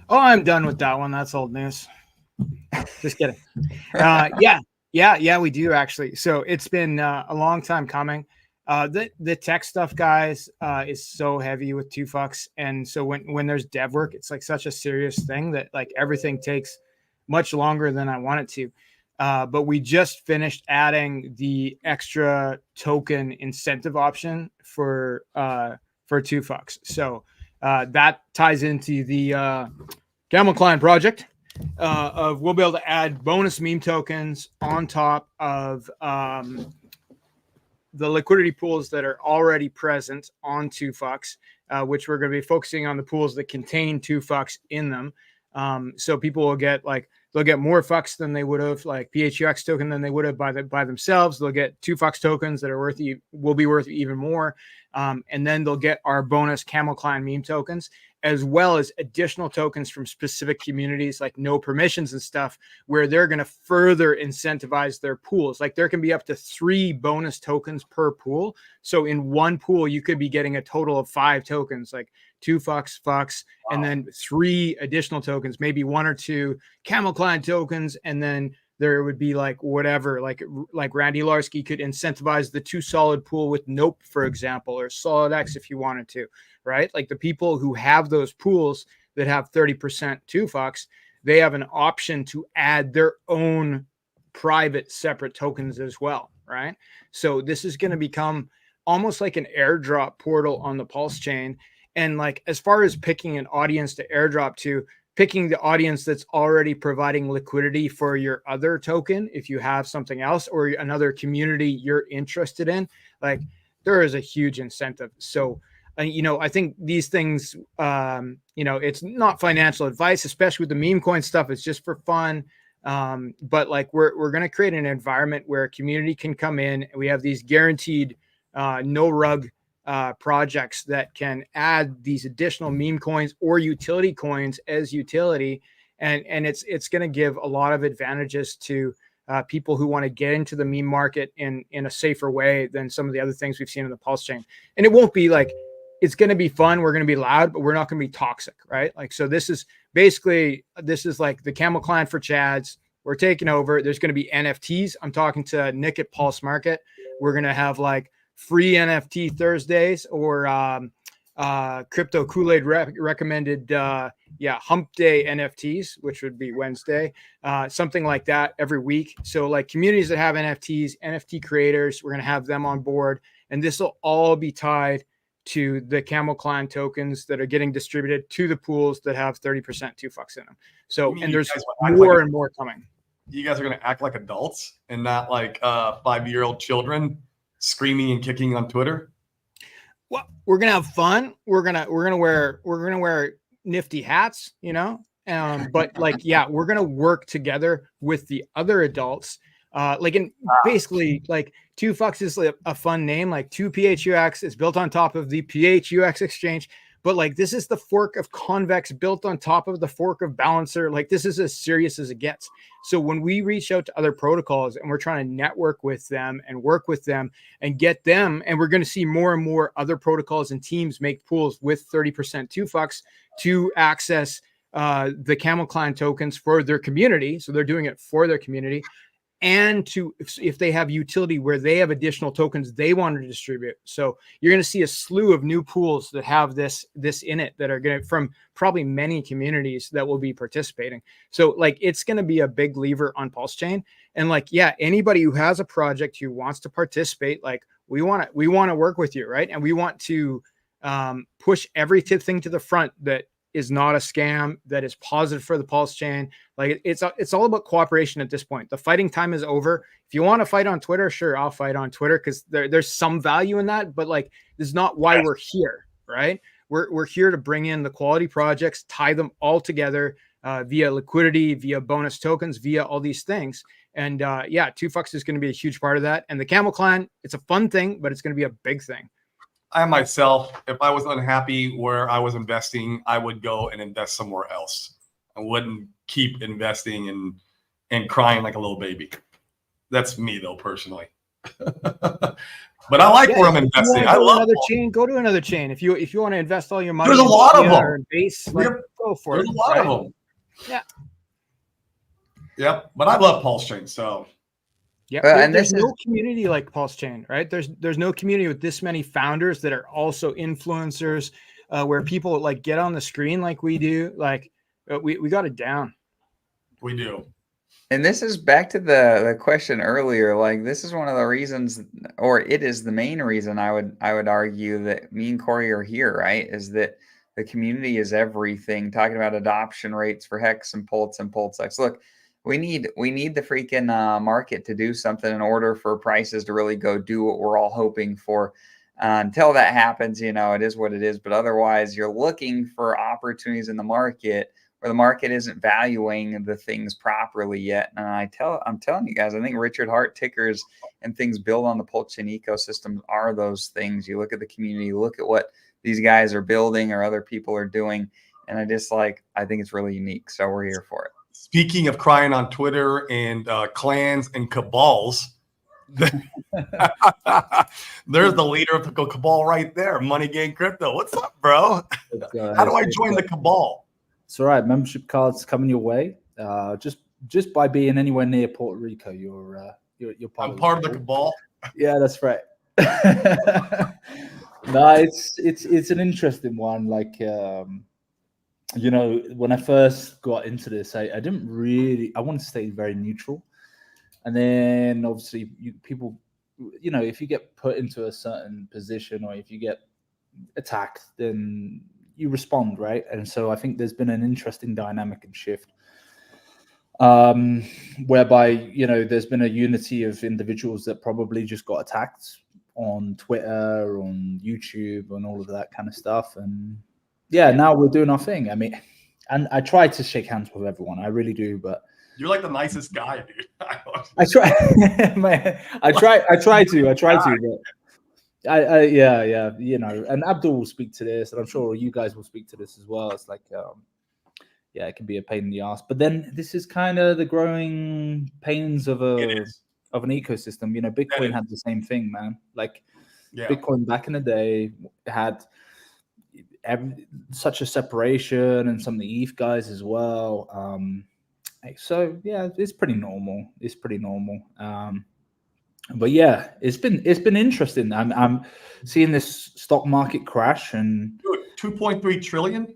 Oh, I'm done with that one. That's old news. Just kidding. Yeah, we do actually. So it's been a long time coming. The tech stuff, guys, is so heavy with TwoFucks, and so when there's dev work, it's like such a serious thing that like everything takes much longer than I want it to. But we just finished adding the extra token incentive option for TwoFucks. So that ties into the Camel Client project of we'll be able to add bonus meme tokens on top of the liquidity pools that are already present on TwoFucks, which we're going to be focusing on the pools that contain TwoFucks in them. So people will get they'll get more fucks than they would have like PHUX token than they would have by themselves. They'll get TwoFucks tokens that are will be worth even more. And then they'll get our bonus Camel Client meme tokens, as well as additional tokens from specific communities like no permissions and stuff, where they're going to further incentivize their pools. Like there can be up to 3 bonus tokens per pool. So in one pool, you could be getting a total of 5 tokens, like TwoFucks, Fucks, and then 3 additional tokens, maybe 1 or 2 Camel Client tokens, and then there would be like whatever, like Randy Larsky could incentivize the 2 solid pool with Nope, for example, or Solid X if you wanted to, right? Like the people who have those pools that have 30% TwoFucks, they have an option to add their own private separate tokens as well, right? So this is going to become almost like an airdrop portal on the Pulse chain. And like as far as picking an audience to airdrop to, picking the audience that's already providing liquidity for your other token, if you have something else or another community you're interested in, like there is a huge incentive. So, I think these things, it's not financial advice, especially with the meme coin stuff. It's just for fun. But like we're going to create an environment where a community can come in and we have these guaranteed no rug projects that can add these additional meme coins or utility coins as utility. And it's going to give a lot of advantages to people who want to get into the meme market in a safer way than some of the other things we've seen in the Pulse chain. And it won't be like, it's going to be fun. We're going to be loud, but we're not going to be toxic, right? Like, so this is like the Camel Client for Chads. We're taking over. There's going to be NFTs. I'm talking to Nick at Pulse Market. We're going to have like free NFT Thursdays or Crypto Kool-Aid recommended Hump Day NFTs, which would be Wednesday, something like that every week. So like communities that have NFTs, NFT creators, we're going to have them on board, and this will all be tied to the Camel Client tokens that are getting distributed to the pools that have 30% TwoFucks in them. So, and there's more and more coming. You guys are going to act like adults and not like 5-year-old children screaming and kicking on Twitter? Well, we're gonna have fun. We're gonna wear nifty hats, but like, yeah, we're gonna work together with the other adults. Basically, like TwoFucks is like a fun name, like 2PHUX is built on top of the PHUX exchange. But like, this is the fork of Convex built on top of the fork of Balancer. Like, this is as serious as it gets. So when we reach out to other protocols and we're trying to network with them and work with them and get them, and we're going to see more and more other protocols and teams make pools with 30% TwoFucks to access the Camel Client tokens for their community. So they're doing it for their community. and to if they have utility where they have additional tokens they want to distribute. So you're going to see a slew of new pools that have this in it that are going to, from probably many communities that will be participating. So like it's going to be a big lever on Pulse Chain. And like, yeah, anybody who has a project who wants to participate, like we want to work with you, right? And we want to push everything to the front that is not a scam, that is positive for the Pulse Chain. Like it's all about cooperation at this point. The fighting time is over. If you want to fight on Twitter, sure, I'll fight on Twitter because there's some value in that. But like, this is not why we're here, right? We're here to bring in the quality projects, tie them all together via liquidity, via bonus tokens, via all these things. And yeah, 2Fucks is going to be a huge part of that. And the Camel Clan, it's a fun thing, but it's going to be a big thing. I myself, if I was unhappy where I was investing, I would go and invest somewhere else. I wouldn't keep investing and crying like a little baby. That's me though, personally. But I like where I'm investing. I love another chain. Go to another chain. If you want to invest all your money, there's a lot of them. Base, like, go for there's it. A lot of them. Yeah. Yep. But I love Pulse Chain. So. Yeah, and there's no community like Pulse Chain, right? There's no community with this many founders that are also influencers, where people like get on the screen like we do. Like we got it down. We do. And this is back to the question earlier. Like this is one of the reasons, or it is the main reason I would argue that me and Corey are here, right? Is that the community is everything. Talking about adoption rates for Hex and Pulse and PulseX. Look. We need the freaking market to do something in order for prices to really go do what we're all hoping for. Until that happens, you know, it is what it is. But otherwise, you're looking for opportunities in the market where the market isn't valuing the things properly yet. And I'm telling you guys, I think Richard Hart tickers and things built on the Pulse Chain ecosystem are those things. You look at the community, look at what these guys are building or other people are doing, and I think it's really unique. So we're here for it. Speaking of crying on Twitter and clans and cabals, there's the leader of the cabal right there, Money Gang Crypto. What's up, bro? How do I join the cabal? It's all right. Membership cards coming your way. Just by being anywhere near Puerto Rico, you're part of the cabal. Yeah, that's right. No, it's an interesting one. Like. You know, when I first got into this, I didn't really, I wanted to stay very neutral. And then obviously people, you know, if you get put into a certain position or if you get attacked, then you respond, right? And so I think there's been an interesting dynamic and shift whereby, you know, there's been a unity of individuals that probably just got attacked on Twitter, on YouTube, and all of that kind of stuff. And yeah, now we're doing our thing. I mean, and I try to shake hands with everyone. I really do, but you're like the nicest guy, dude. I try. I try to. But yeah. You know, and Abdul will speak to this, and I'm sure you guys will speak to this as well. It's like, yeah, it can be a pain in the ass. But then this is kind of the growing pains of an ecosystem. You know, Bitcoin had the same thing, man. Like, Bitcoin back in the day had such a separation, and some of the ETH guys as well. So yeah, it's pretty normal. But yeah, it's been interesting. I'm seeing this stock market crash, and 2.3 trillion.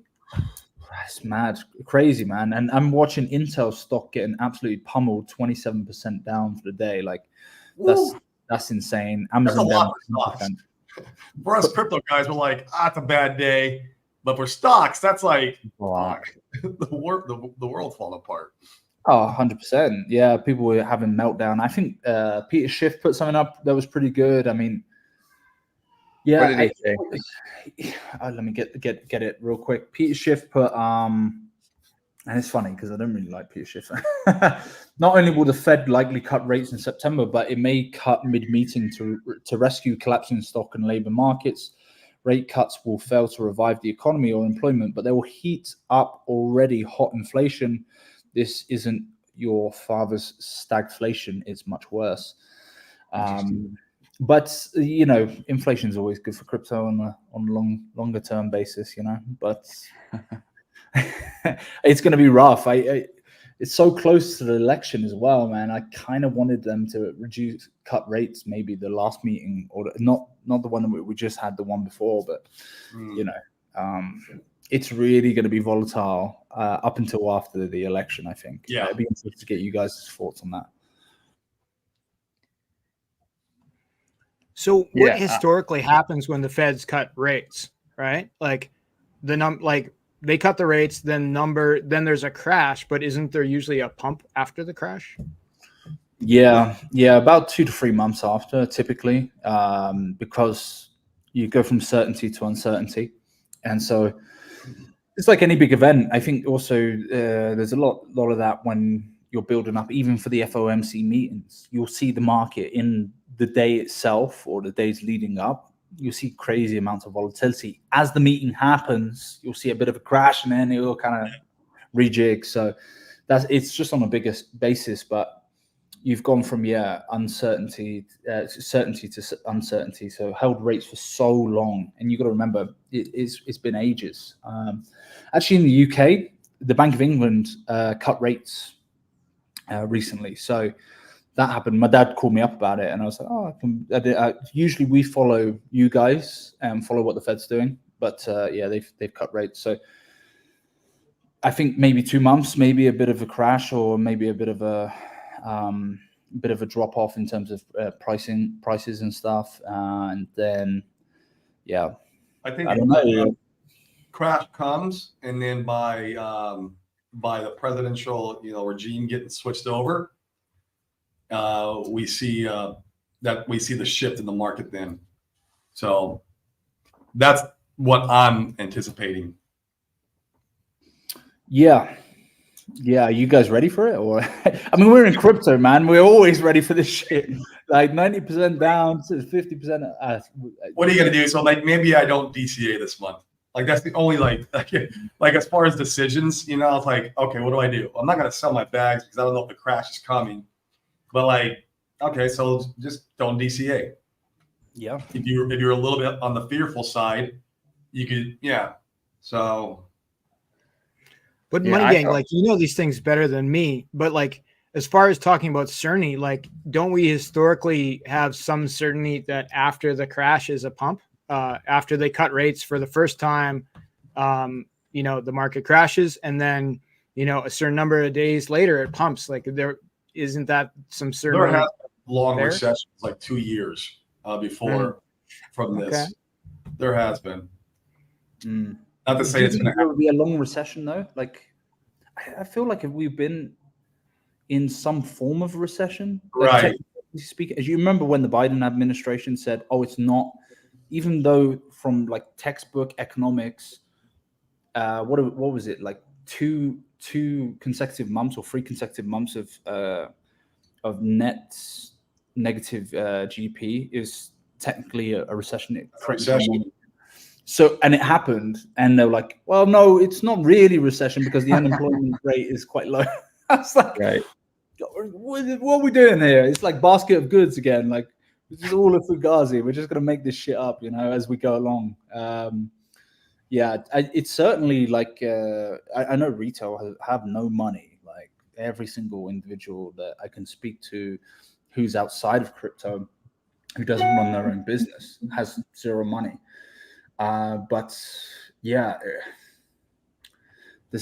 That's mad, crazy, man. And I'm watching Intel stock getting absolutely pummeled, 27% down for the day. Like that's insane. Amazon down 10%. For us crypto guys, we're like, it's a bad day. But for stocks, that's like the world's falling apart. Oh, 100%. Yeah, people were having meltdown. I think Peter Schiff put something up that was pretty good. I mean, yeah. What did he say? Let me get it real quick. Peter Schiff put and it's funny because I don't really like Peter Schiff. Not only will the Fed likely cut rates in September, but it may cut mid-meeting to rescue collapsing stock and labor markets. Rate cuts will fail to revive the economy or employment, but they will heat up already hot inflation. This isn't your father's stagflation. It's much worse. But, you know, inflation is always good for crypto on a longer term basis, you know, but it's going to be rough. it's so close to the election as well, man. I kind of wanted them to cut rates, maybe the last meeting, or not the one that we just had, the one before, but you know, it's really going to be volatile up until after the election, I think. Yeah. It'd be interesting to get you guys' thoughts on that. So what Yeah, historically happens when the Feds cut rates, right? Like they cut the rates, then there's a crash, but isn't there usually a pump after the crash? Yeah, about 2 to 3 months after, typically, because you go from certainty to uncertainty, and so it's like any big event. I think also there's a lot of that when you're building up, even for the FOMC meetings. You'll see the market in the day itself or the days leading up. You'll see crazy amounts of volatility. As the meeting happens, you'll see a bit of a crash, and then it will kind of rejig. So it's just on a bigger basis, but you've gone from certainty to uncertainty. So held rates for so long, and you've got to remember it's been ages. Actually, in the UK, the Bank of England cut rates recently. So that happened. My dad called me up about it, and I was like, usually we follow you guys and follow what the Fed's doing, but they've cut rates. So I think maybe 2 months, maybe a bit of a crash, or maybe a bit of a drop off in terms of prices and stuff, and then I think I don't know. Crash comes, and then by the presidential regime getting switched over, we see the shift in the market then. So that's what I'm anticipating. Yeah. Are you guys ready for it? Or I mean, we're in crypto, man. We're always ready for this shit. Like 90% down to 50%. What are you gonna do? So like maybe I don't DCA this month. Like that's the only like as far as decisions, it's like, okay, what do I do? I'm not gonna sell my bags because I don't know if the crash is coming. But like, okay, so just don't DCA. Yeah. If you're a little bit on the fearful side, you could, So. But Yeah, Money Gang, like, these things better than me. But like, as far as talking about certainty, like, don't we historically have some certainty that after the crash is a pump? After they cut rates for the first time, the market crashes, and then a certain number of days later it pumps. Like, there isn't that some certainty? There has been long there? recessions, like 2 years before from this. Okay. There has been. Not to say it's going to There will be a long recession though. Like, I feel like if we've been in some form of recession, Right. Technically speaking, as you remember when the Biden administration said, "Oh, it's not," even though from like textbook economics, what was it, like two consecutive months or 3 consecutive months of net negative GDP is technically a recession. So, and it happened, and they were like, "Well, no, it's not really recession because the unemployment rate is quite low." I was like, right. what are we doing here? It's like basket of goods again. Like, this is all a fugazi. We're just gonna make this shit up, as we go along. It's certainly like I know retail have no money. Like every single individual that I can speak to, who's outside of crypto, who doesn't run their own business, has zero money. But there's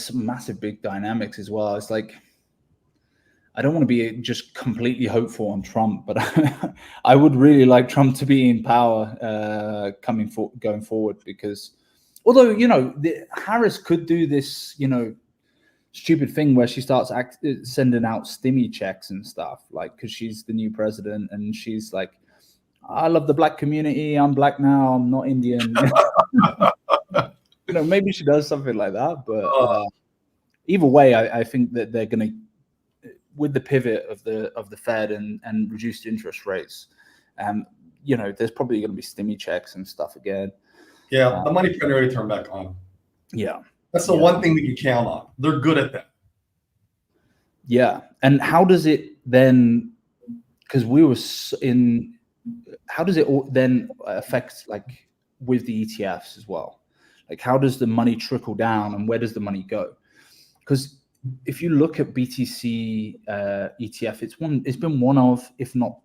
some massive big dynamics as well. It's like, I don't want to be just completely hopeful on Trump, but I would really like Trump to be in power going forward, because although, Harris could do this, stupid thing where she starts sending out stimmy checks and stuff, like, because she's the new president and she's like, I love the black community. I'm black now. I'm not Indian. Maybe she does something like that. But either way, I think that they're going to, with the pivot of the Fed and reduced interest rates, there's probably going to be stimmy checks and stuff again. Yeah, the money printer already turned back on. Yeah, that's the one thing we can count on. They're good at that. Yeah, and how does it then? Because we were in. How does it then affect, like, with the ETFs as well? Like, how does the money trickle down, and where does the money go? Because if you look at BTC ETF, it's been one of, if not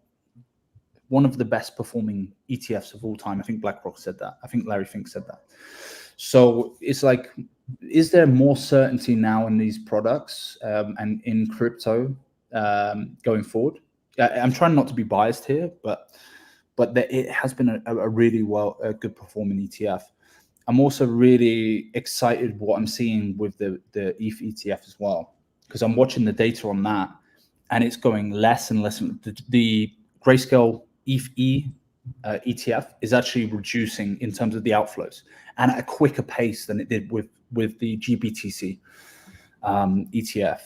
one of the best performing ETFs of all time. I think BlackRock said that. I think Larry Fink said that. So it's like, is there more certainty now in these products and in crypto going forward? I'm trying not to be biased here, but it has been a really good performing ETF. I'm also really excited what I'm seeing with the ETH ETF as well, because I'm watching the data on that, and it's going less and less. The Grayscale ETH ETF is actually reducing in terms of the outflows, and at a quicker pace than it did with the GBTC ETF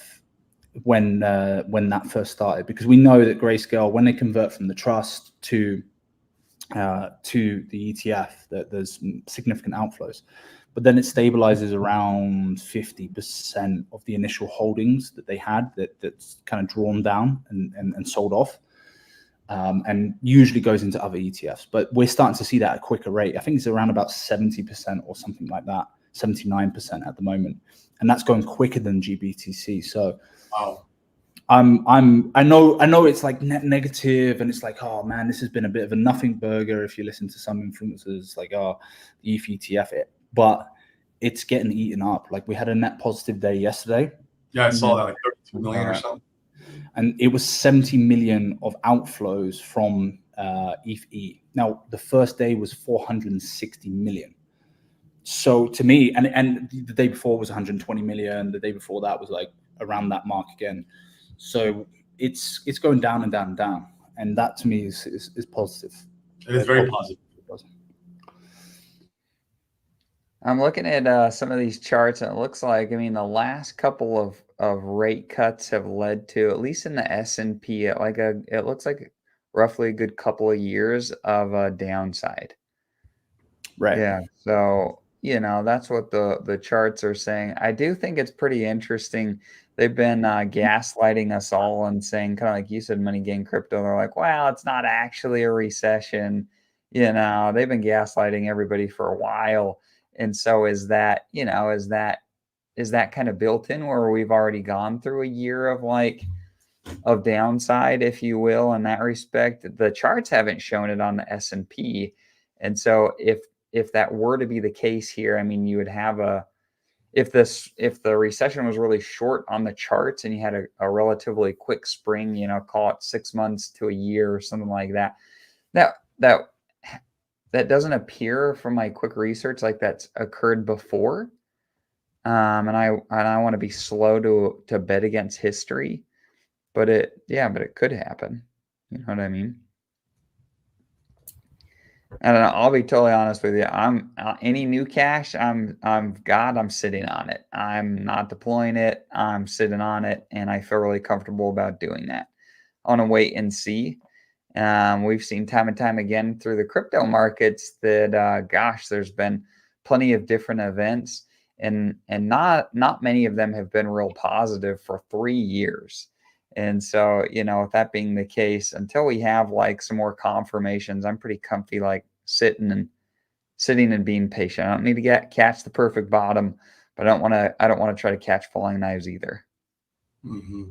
when that first started, because we know that Grayscale, when they convert from the trust to the ETF, that there's significant outflows, but then it stabilizes around 50% of the initial holdings that they had that's kind of drawn down and sold off, and usually goes into other ETFs. But we're starting to see that at a quicker rate. I think it's around about 70% or something like that, 79% at the moment, and that's going quicker than GBTC. So Wow. I know it's like net negative, and it's like, oh man, this has been a bit of a nothing burger if you listen to some influencers, like, oh, the ETH ETF, but it's getting eaten up. Like, we had a net positive day yesterday. Yeah, I saw that, like 32 million or something. And it was 70 million of outflows from ETH. Now, the first day was 460 million. So to me, and the day before was 120 million. The day before that was like around that mark again. So it's going down and down and down, and that to me is positive. It is very positive. I'm looking at some of these charts, and it looks like, I mean, the last couple of rate cuts have led to, at least in the S&P, it looks like roughly a good couple of years of a downside. Right. Yeah. So, that's what the charts are saying. I do think it's pretty interesting. They've been gaslighting us all and saying, kind of like you said, Money Gang Crypto. They're like, well, it's not actually a recession. They've been gaslighting everybody for a while. And so is that kind of built in, where we've already gone through a year of downside, if you will, in that respect? The charts haven't shown it on the S&P. And so if that were to be the case here, I mean, you would have if the recession was really short on the charts and you had a relatively quick spring, call it 6 months to a year or something like that, that doesn't appear from my quick research like that's occurred before. And I want to be slow to bet against history, but it could happen. You know what I mean? And I'll be totally honest with you. I'm any new cash, I'm sitting on it. I'm not deploying it. I'm sitting on it, and I feel really comfortable about doing that. I want to wait and see. We've seen time and time again through the crypto markets that there's been plenty of different events, and not many of them have been real positive for 3 years. And so, with that being the case, until we have like some more confirmations, I'm pretty comfy, like sitting and being patient. I don't need to catch the perfect bottom, but I don't want to try to catch falling knives either. Mm-hmm.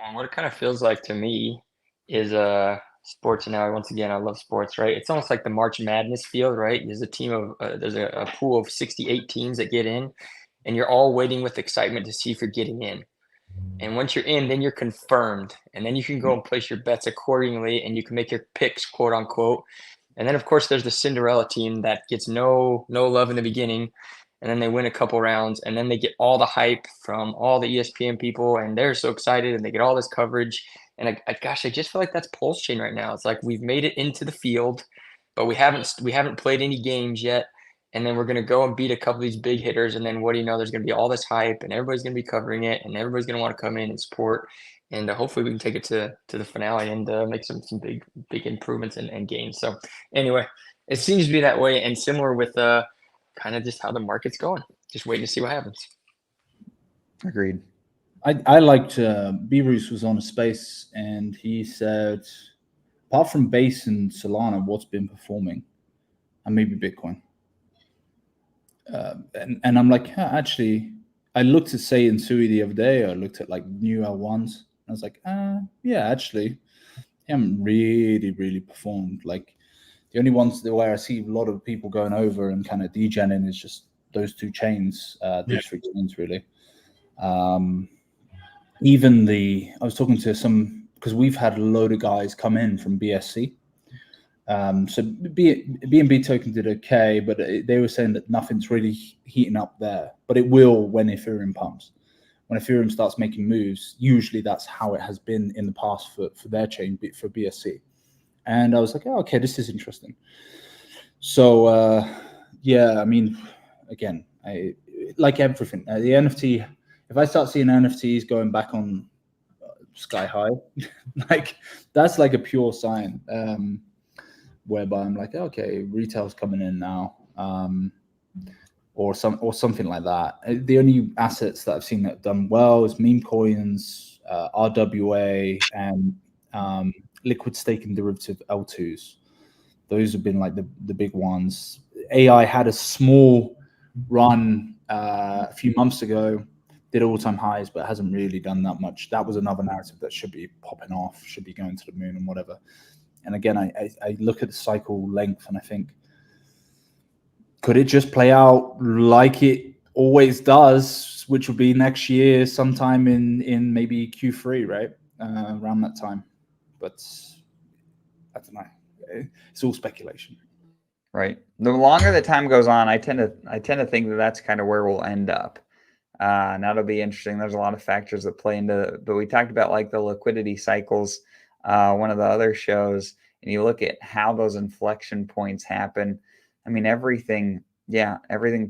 Well, what it kind of feels like to me is sports. And now, once again, I love sports, right? It's almost like the March Madness field, right? There's a pool of 68 teams that get in, and you're all waiting with excitement to see if you're getting in. And once you're in, then you're confirmed, and then you can go and place your bets accordingly, and you can make your picks, quote unquote. And then, of course, there's the Cinderella team that gets no love in the beginning, and then they win a couple rounds, and then they get all the hype from all the ESPN people, and they're so excited, and they get all this coverage. And I just feel like that's Pulse Chain right now. It's like we've made it into the field, but we haven't played any games yet. And then we're going to go and beat a couple of these big hitters. And then what do you know? There's going to be all this hype, and everybody's going to be covering it, and everybody's going to want to come in and support. And hopefully we can take it to the finale and make some big improvements and gains. So anyway, it seems to be that way, and similar with kind of just how the market's going. Just waiting to see what happens. Agreed. I liked Beerus was on a space, and he said, apart from Base and Solana, what's been performing? And maybe Bitcoin. And I'm like, yeah, actually, I looked at Say and Sui the other day. I looked at like new L1s. I was like, yeah, actually, they haven't really performed. Like the only ones where I see a lot of people going over and kind of degenning is just those two chains, those three chains really. Even I was talking to some, because we've had a load of guys come in from BSC. So BNB token did okay, but they were saying that nothing's really heating up there, but it will when Ethereum pumps. When Ethereum starts making moves, usually that's how it has been in the past for their chain, for BSC. And I was like, oh, okay, this is interesting. So yeah, I mean, again, I like everything. The NFT, if I start seeing NFTs going back on sky high, like that's like a pure sign. Whereby I'm like, okay, retail's coming in now, or something like that. The only assets that I've seen that have done well is meme coins, RWA, and liquid staking derivative L2s. Those have been like the big ones. AI had a small run a few months ago, did all-time highs, but hasn't really done that much. That was another narrative that should be popping off, should be going to the moon and whatever. And again, I look at the cycle length and I think, could it just play out like it always does, which will be next year, sometime in maybe Q3, right? Around that time. But I don't know. It's all speculation. Right. The longer the time goes on, I tend to think that that's kind of where we'll end up. And that'll be interesting. There's a lot of factors that play into, but we talked about like the liquidity cycles. One of the other shows, and you look at how those inflection points happen. I mean, everything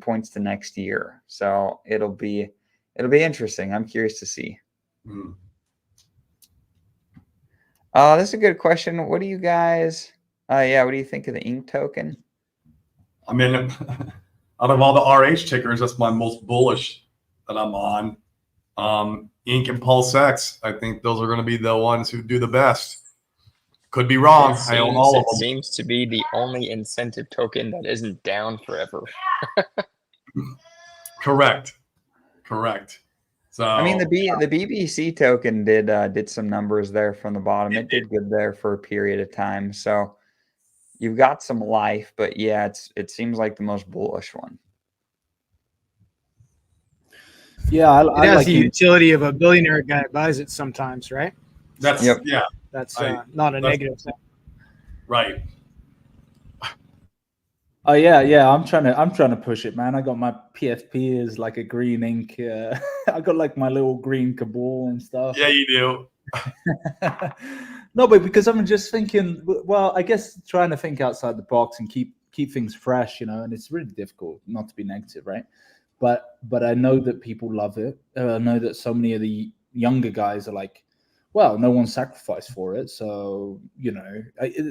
points to next year. So it'll be interesting. I'm curious to see. This is a good question. What do you guys, what do you think of the INK token? I mean, out of all the RH tickers, that's my most bullish that I'm on. INK and PulseX, I think those are going to be the ones who do the best. Could be wrong. I own all of them. It seems to be the only incentive token that isn't down forever. Correct. So I mean, the BBC token did some numbers there from the bottom. It did good there for a period of time. So you've got some life, but yeah, it seems like the most bullish one. Yeah, it has like the utility of a billionaire guy that buys it sometimes, right? That's yeah. That's not a negative thing. Right. Oh yeah. I'm trying to push it, man. I got my PFP as like a green ink. I got like my little green cabal and stuff. Yeah, you do. No, but because I'm just thinking. Well, I guess trying to think outside the box and keep things fresh, and it's really difficult not to be negative, right? But I know that people love it. I know that so many of the younger guys are like, well, no one sacrificed for it. So,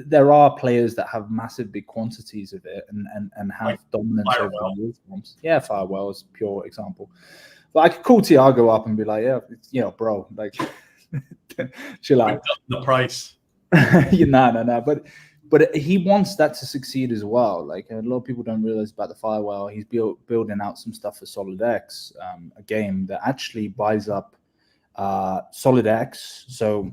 there are players that have massive big quantities of it and have like dominance over the forms. Yeah, Firewell is a pure example. But I could call Tiago up and be like, yeah, bro, like, chill out. The price. No. But he wants that to succeed as well. Like a lot of people don't realize about the Firewell. He's building out some stuff for SolidX, a game that actually buys up SolidX. So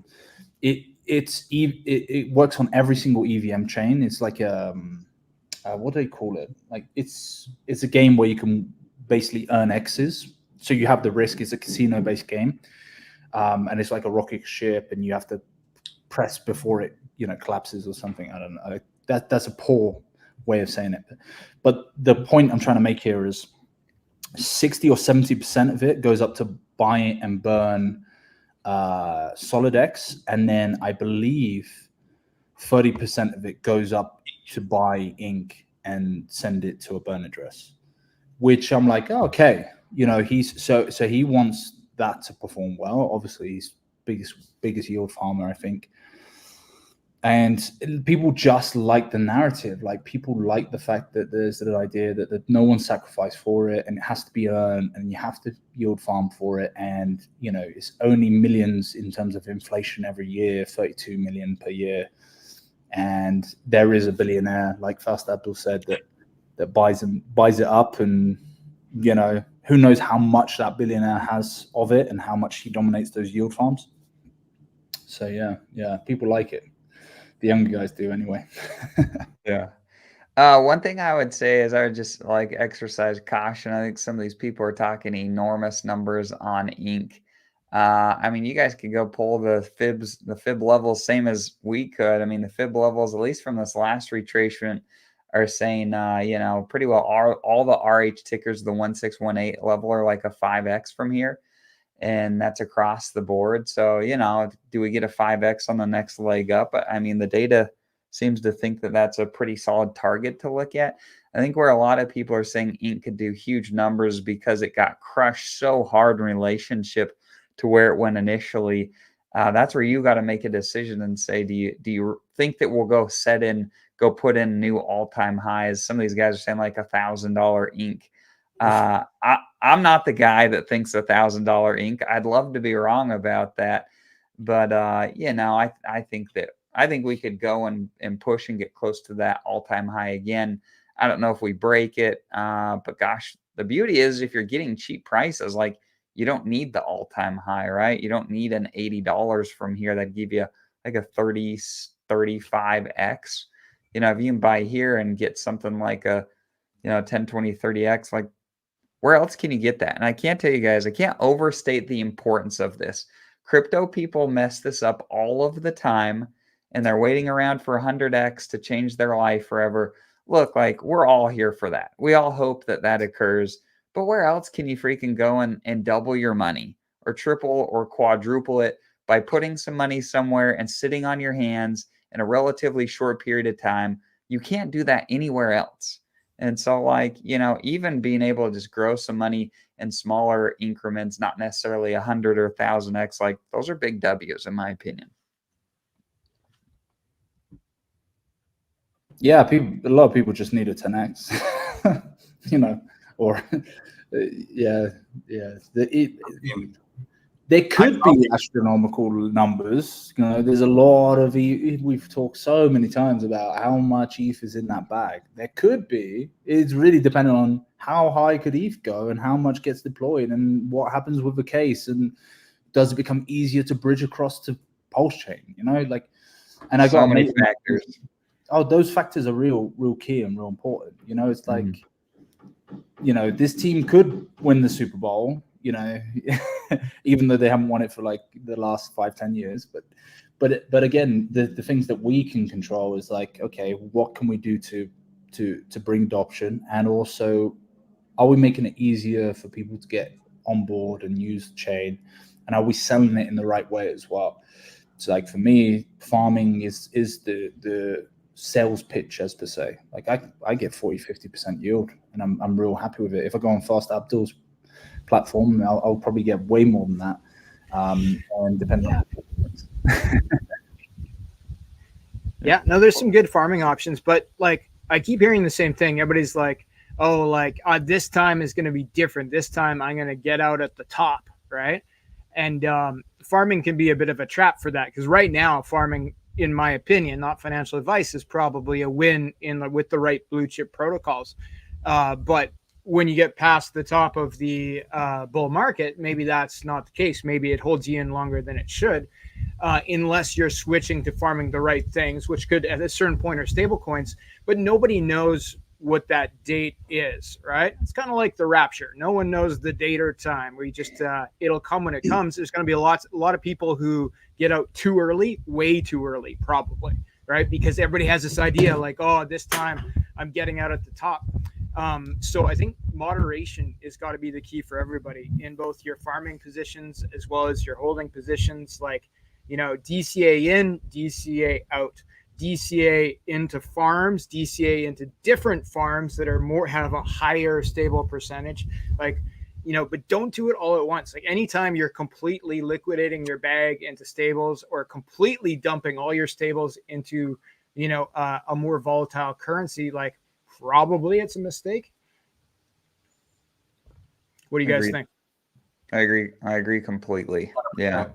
it works on every single EVM chain. It's like what do they call it? Like it's a game where you can basically earn X's. So you have the risk. It's a casino-based game, and it's like a rocket ship, and you have to press before it collapses or something. I don't know. That's a poor way of saying it. But the point I'm trying to make here is 60 or 70% of it goes up to buy and burn SolidX, and then I believe 30% of it goes up to buy ink and send it to a burn address, which I'm like, oh, okay, he's so he wants that to perform well. Obviously, he's biggest yield farmer, I think. And people just like the narrative. Like people like the fact that there's the idea that no one sacrificed for it, and it has to be earned, and you have to yield farm for it. And it's only millions in terms of inflation every year, 32 million per year. And there is a billionaire, like Fast Abdul said, that buys it up, and who knows how much that billionaire has of it and how much he dominates those yield farms. So yeah, people like it. The younger guys do anyway. Yeah. One thing I would say is I would just like exercise caution. I think some of these people are talking enormous numbers on ink. I mean, you guys could go pull the fib levels, same as we could. I mean, the fib levels, at least from this last retracement, are saying, pretty well all the RH tickers, the 1618 level, are like a 5x from here. And that's across the board. So, do we get a 5x on the next leg up? I mean, the data seems to think that that's a pretty solid target to look at. I think where a lot of people are saying ink could do huge numbers because it got crushed so hard in relationship to where it went initially. That's where you got to make a decision and say, do you think that we'll go put in new all-time highs? Some of these guys are saying like $1,000 ink. I'm not the guy that thinks $1,000 ink. I'd love to be wrong about that, but I think we could go and push and get close to that all-time high again. I don't know if we break it, but gosh, the beauty is if you're getting cheap prices, like you don't need the all-time high, right? You don't need an $80 from here that give you like a 30, 35x. If you can buy here and get something like a 10, 20, 30x, like where else can you get that? And I can't tell you guys, I can't overstate the importance of this. Crypto people mess this up all of the time, and they're waiting around for 100x to change their life forever. Look, like we're all here for that. We all hope that occurs. But where else can you freaking go and double your money or triple or quadruple it by putting some money somewhere and sitting on your hands in a relatively short period of time? You can't do that anywhere else. And so even being able to just grow some money in smaller increments, not necessarily 100 or 1,000x, like those are big W's in my opinion. Yeah, a lot of people just need a 10x, or there could be astronomical numbers. There's a lot of we've talked so many times about how much ETH is in that bag. There could be. It's really dependent on how high could ETH go and how much gets deployed and what happens with the case and does it become easier to bridge across to Pulse Chain. And I got so many factors. Oh, those factors are real key and real important. It's like, this team could win the Super Bowl, even though they haven't won it for like the last 5-10 years. But again, the things that we can control is like, okay, what can we do to bring adoption? And also, are we making it easier for people to get on board and use the chain? And are we selling it in the right way as well? So like for me, farming is the sales pitch, as per se. Like I get 40-50% yield and I'm real happy with it. If I go on Fast Abdul's platform, I'll probably get way more than that, and depending on yeah, no, there's some good farming options, but like I keep hearing the same thing. Everybody's like, oh, like this time is going to be different. This time I'm going to get out at the top, right? And farming can be a bit of a trap for that, because right now farming, in my opinion, not financial advice, is probably a win with the right blue chip protocols. But when you get past the top of the bull market, maybe that's not the case. Maybe it holds you in longer than it should, unless you're switching to farming the right things, which could at a certain point are stable coins, but nobody knows what that date is, right? It's kind of like the rapture. No one knows the date or time. We just it'll come when it comes. There's going to be a lot of people who get out too early, way too early, probably, right? Because everybody has this idea like, oh, this time I'm getting out at the top. So I think moderation has got to be the key for everybody in both your farming positions as well as your holding positions. Like, DCA in, DCA out. DCA into farms, DCA into different farms that are have a higher stable percentage, but don't do it all at once. Like anytime you're completely liquidating your bag into stables or completely dumping all your stables into, a more volatile currency, like probably it's a mistake. What do you guys think? I agree completely. Yeah.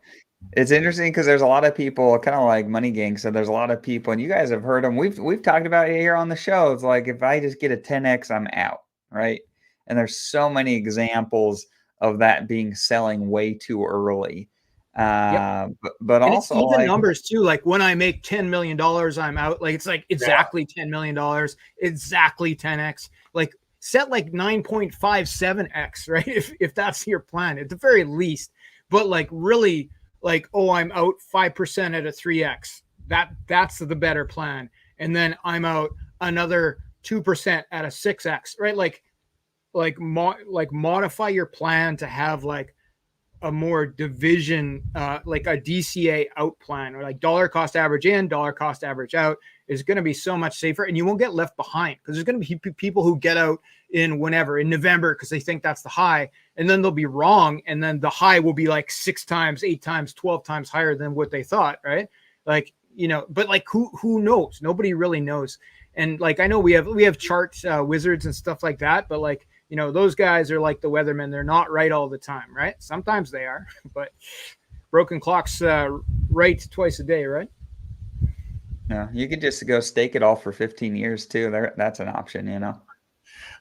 It's interesting because there's a lot of people, kind of like Money Gang said, there's a lot of people, and you guys have heard them. We've talked about it here on the show. It's like, if I just get a 10x, I'm out, right? And there's so many examples of that being selling way too early. But and also it's even like numbers too. Like when I make $10 million, I'm out. Like it's like exactly $10 million, exactly 10x. Like set like 9.57x, right? If that's your plan, at the very least. But like really, like, oh, I'm out 5% at a 3x. That's the better plan. And then I'm out another 2% at a 6x, right? Like modify your plan to have like a more division, like a DCA out plan, or like dollar cost average in, dollar cost average out is going to be so much safer, and you won't get left behind because there's going to be people who get out in November because they think that's the high, and then they'll be wrong, and then the high will be like 6 times, 8 times, 12 times higher than what they thought, right? Like, but like who knows? Nobody really knows. And like I know we have chart wizards and stuff like that, but like, those guys are like the weathermen. They're not right all the time, right? Sometimes they are, but broken clocks right twice a day, right? No, you could just go stake it all for 15 years too. That's an option,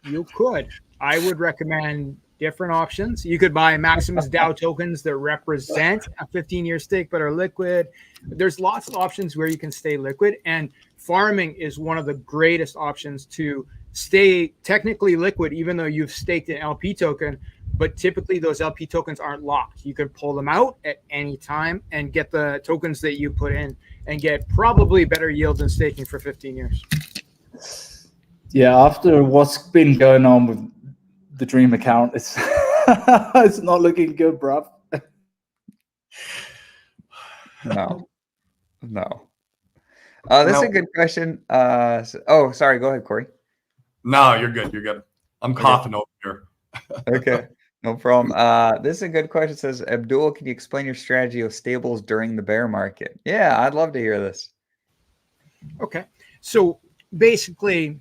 You could. I would recommend different options. You could buy Maximus DAO tokens that represent a 15-year stake but are liquid. There's lots of options where you can stay liquid, and farming is one of the greatest options to stay technically liquid, even though you've staked an LP token. But typically those LP tokens aren't locked. You can pull them out at any time and get the tokens that you put in and get probably better yield than staking for 15 years. Yeah, after what's been going on with the Dream account, it's it's not looking good, bruv. No. This is a good question. Sorry. Go ahead, Corey. No, you're good. You're good. I'm coughing over here. Okay, no problem. This is a good question. It says, Abdul, can you explain your strategy of stables during the bear market? Yeah, I'd love to hear this. Okay. So basically,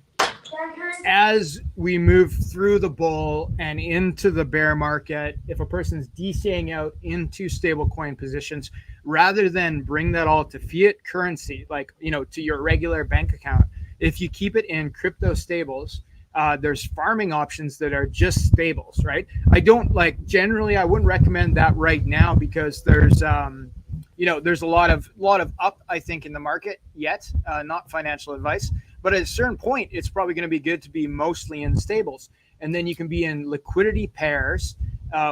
as we move through the bull and into the bear market, if a person's DCing out into stablecoin positions, rather than bring that all to fiat currency, like, to your regular bank account, if you keep it in crypto stables, there's farming options that are just stables, right? Generally, I wouldn't recommend that right now because there's there's a lot of up, I think, in the market yet, not financial advice, but at a certain point, it's probably going to be good to be mostly in stables. And then you can be in liquidity pairs,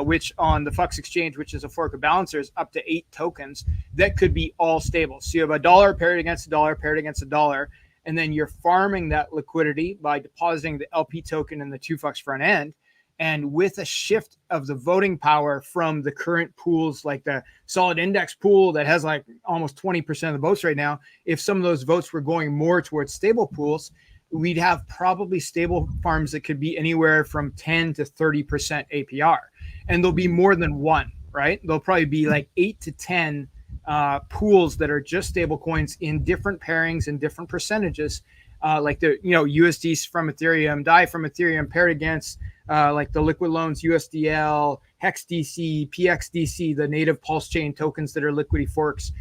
which on the Fux exchange, which is a fork of Balancers, up to 8 tokens that could be all stables. So you have a dollar paired against a dollar, paired against a dollar, and then you're farming that liquidity by depositing the LP token in the 2Fux front end. And with a shift of the voting power from the current pools, like the solid index pool that has like almost 20% of the votes right now, if some of those votes were going more towards stable pools, we'd have probably stable farms that could be anywhere from 10 to 30% APR. And there'll be more than one, right? There'll probably be like 8 to 10 pools that are just stable coins in different pairings and different percentages, like the USD from Ethereum, DAI from Ethereum paired against like the liquid loans USDL, HexDC, PXDC, the native pulse chain tokens that are liquidity forks.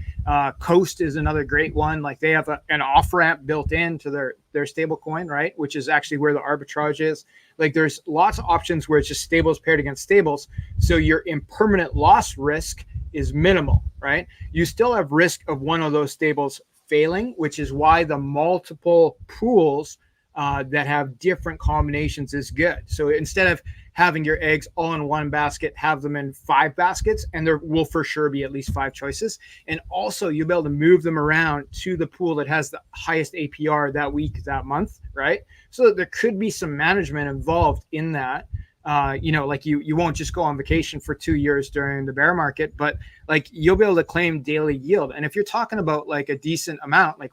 Coast is another great one. Like they have an off ramp built into their stable coin, right? Which is actually where the arbitrage is. Like there's lots of options where it's just stables paired against stables. So your impermanent loss risk is minimal, right? You still have risk of one of those stables failing, which is why the multiple pools that have different combinations is good. So instead of having your eggs all in one basket, have them in 5 baskets, and there will for sure be at least 5 choices. And also you'll be able to move them around to the pool that has the highest APR that week, that month, right? So there could be some management involved in that. Like you won't just go on vacation for 2 years during the bear market, but like you'll be able to claim daily yield. And if you're talking about like a decent amount, like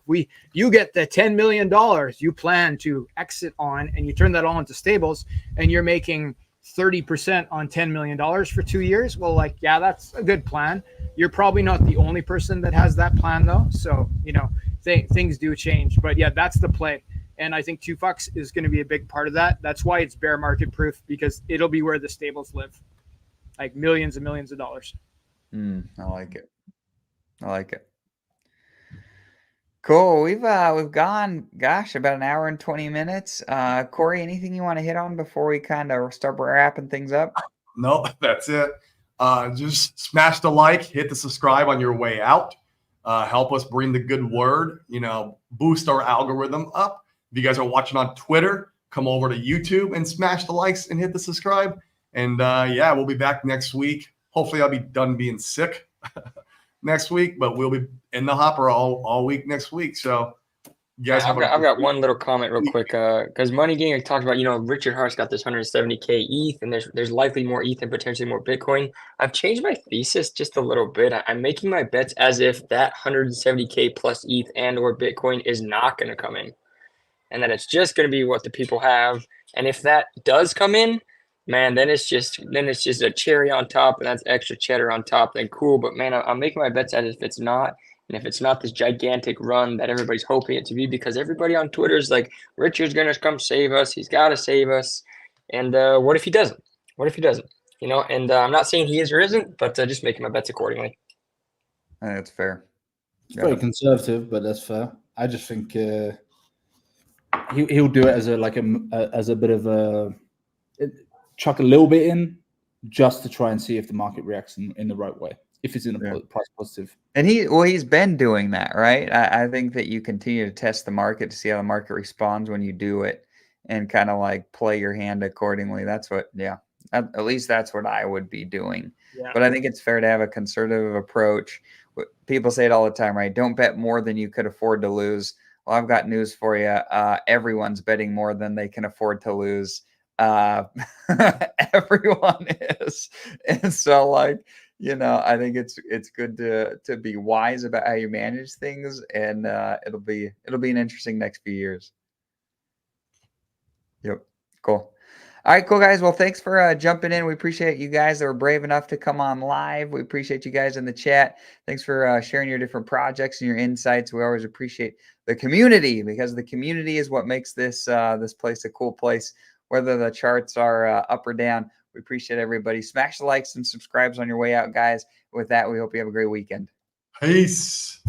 you get the $10 million you plan to exit on, and you turn that all into stables, and you're making 30% on $10 million for 2 years. Well, like, yeah, that's a good plan. You're probably not the only person that has that plan though. So, things do change, but yeah, that's the play. And I think 2Fux is going to be a big part of that. That's why it's bear market proof, because it'll be where the stables live, like millions and millions of dollars. I like it. Cool. We've gone, gosh, about an hour and 20 minutes. Corey, anything you want to hit on before we kind of start wrapping things up? No, that's it. Just smash the like, hit the subscribe on your way out. Help us bring the good word, boost our algorithm up. If you guys are watching on Twitter, come over to YouTube and smash the likes and hit the subscribe. And yeah, we'll be back next week. Hopefully I'll be done being sick next week, but we'll be in the hopper all week next week. So you guys I've got one little comment real quick, because Money Gang talked about, Richard Hart's got this 170K ETH, and there's likely more ETH and potentially more Bitcoin. I've changed my thesis just a little bit. I'm making my bets as if that 170K plus ETH and or Bitcoin is not going to come in, and that it's just going to be what the people have. And if that does come in, man, then it's just a cherry on top, and that's extra cheddar on top. Then cool, but man, I'm making my bets as if it's not. And if it's not this gigantic run that everybody's hoping it to be, because everybody on Twitter is like, Richard's going to come save us. He's got to save us. And what if he doesn't? What if he doesn't? And I'm not saying he is or isn't, but just making my bets accordingly. I think that's fair. It's very conservative, but that's fair. I just think he'll do it as a bit of a chuck a little bit in, just to try and see if the market reacts in the right way, if it's in a price positive. And he's been doing that, right? I think that you continue to test the market to see how the market responds when you do it, and kind of like play your hand accordingly. That's what, at least that's what I would be doing. Yeah. But I think it's fair to have a conservative approach. People say it all the time, right? Don't bet more than you could afford to lose. Well, I've got news for you. Everyone's betting more than they can afford to lose. Everyone is. And so I think it's good to be wise about how you manage things, and it'll be an interesting next few years. Yep. Cool. All right, cool, guys. Well, thanks for jumping in. We appreciate you guys that were brave enough to come on live. We appreciate you guys in the chat. Thanks for sharing your different projects and your insights. We always appreciate the community, because the community is what makes this place a cool place, whether the charts are up or down. We appreciate everybody. Smash the likes and subscribes on your way out, guys. With that, we hope you have a great weekend. Peace.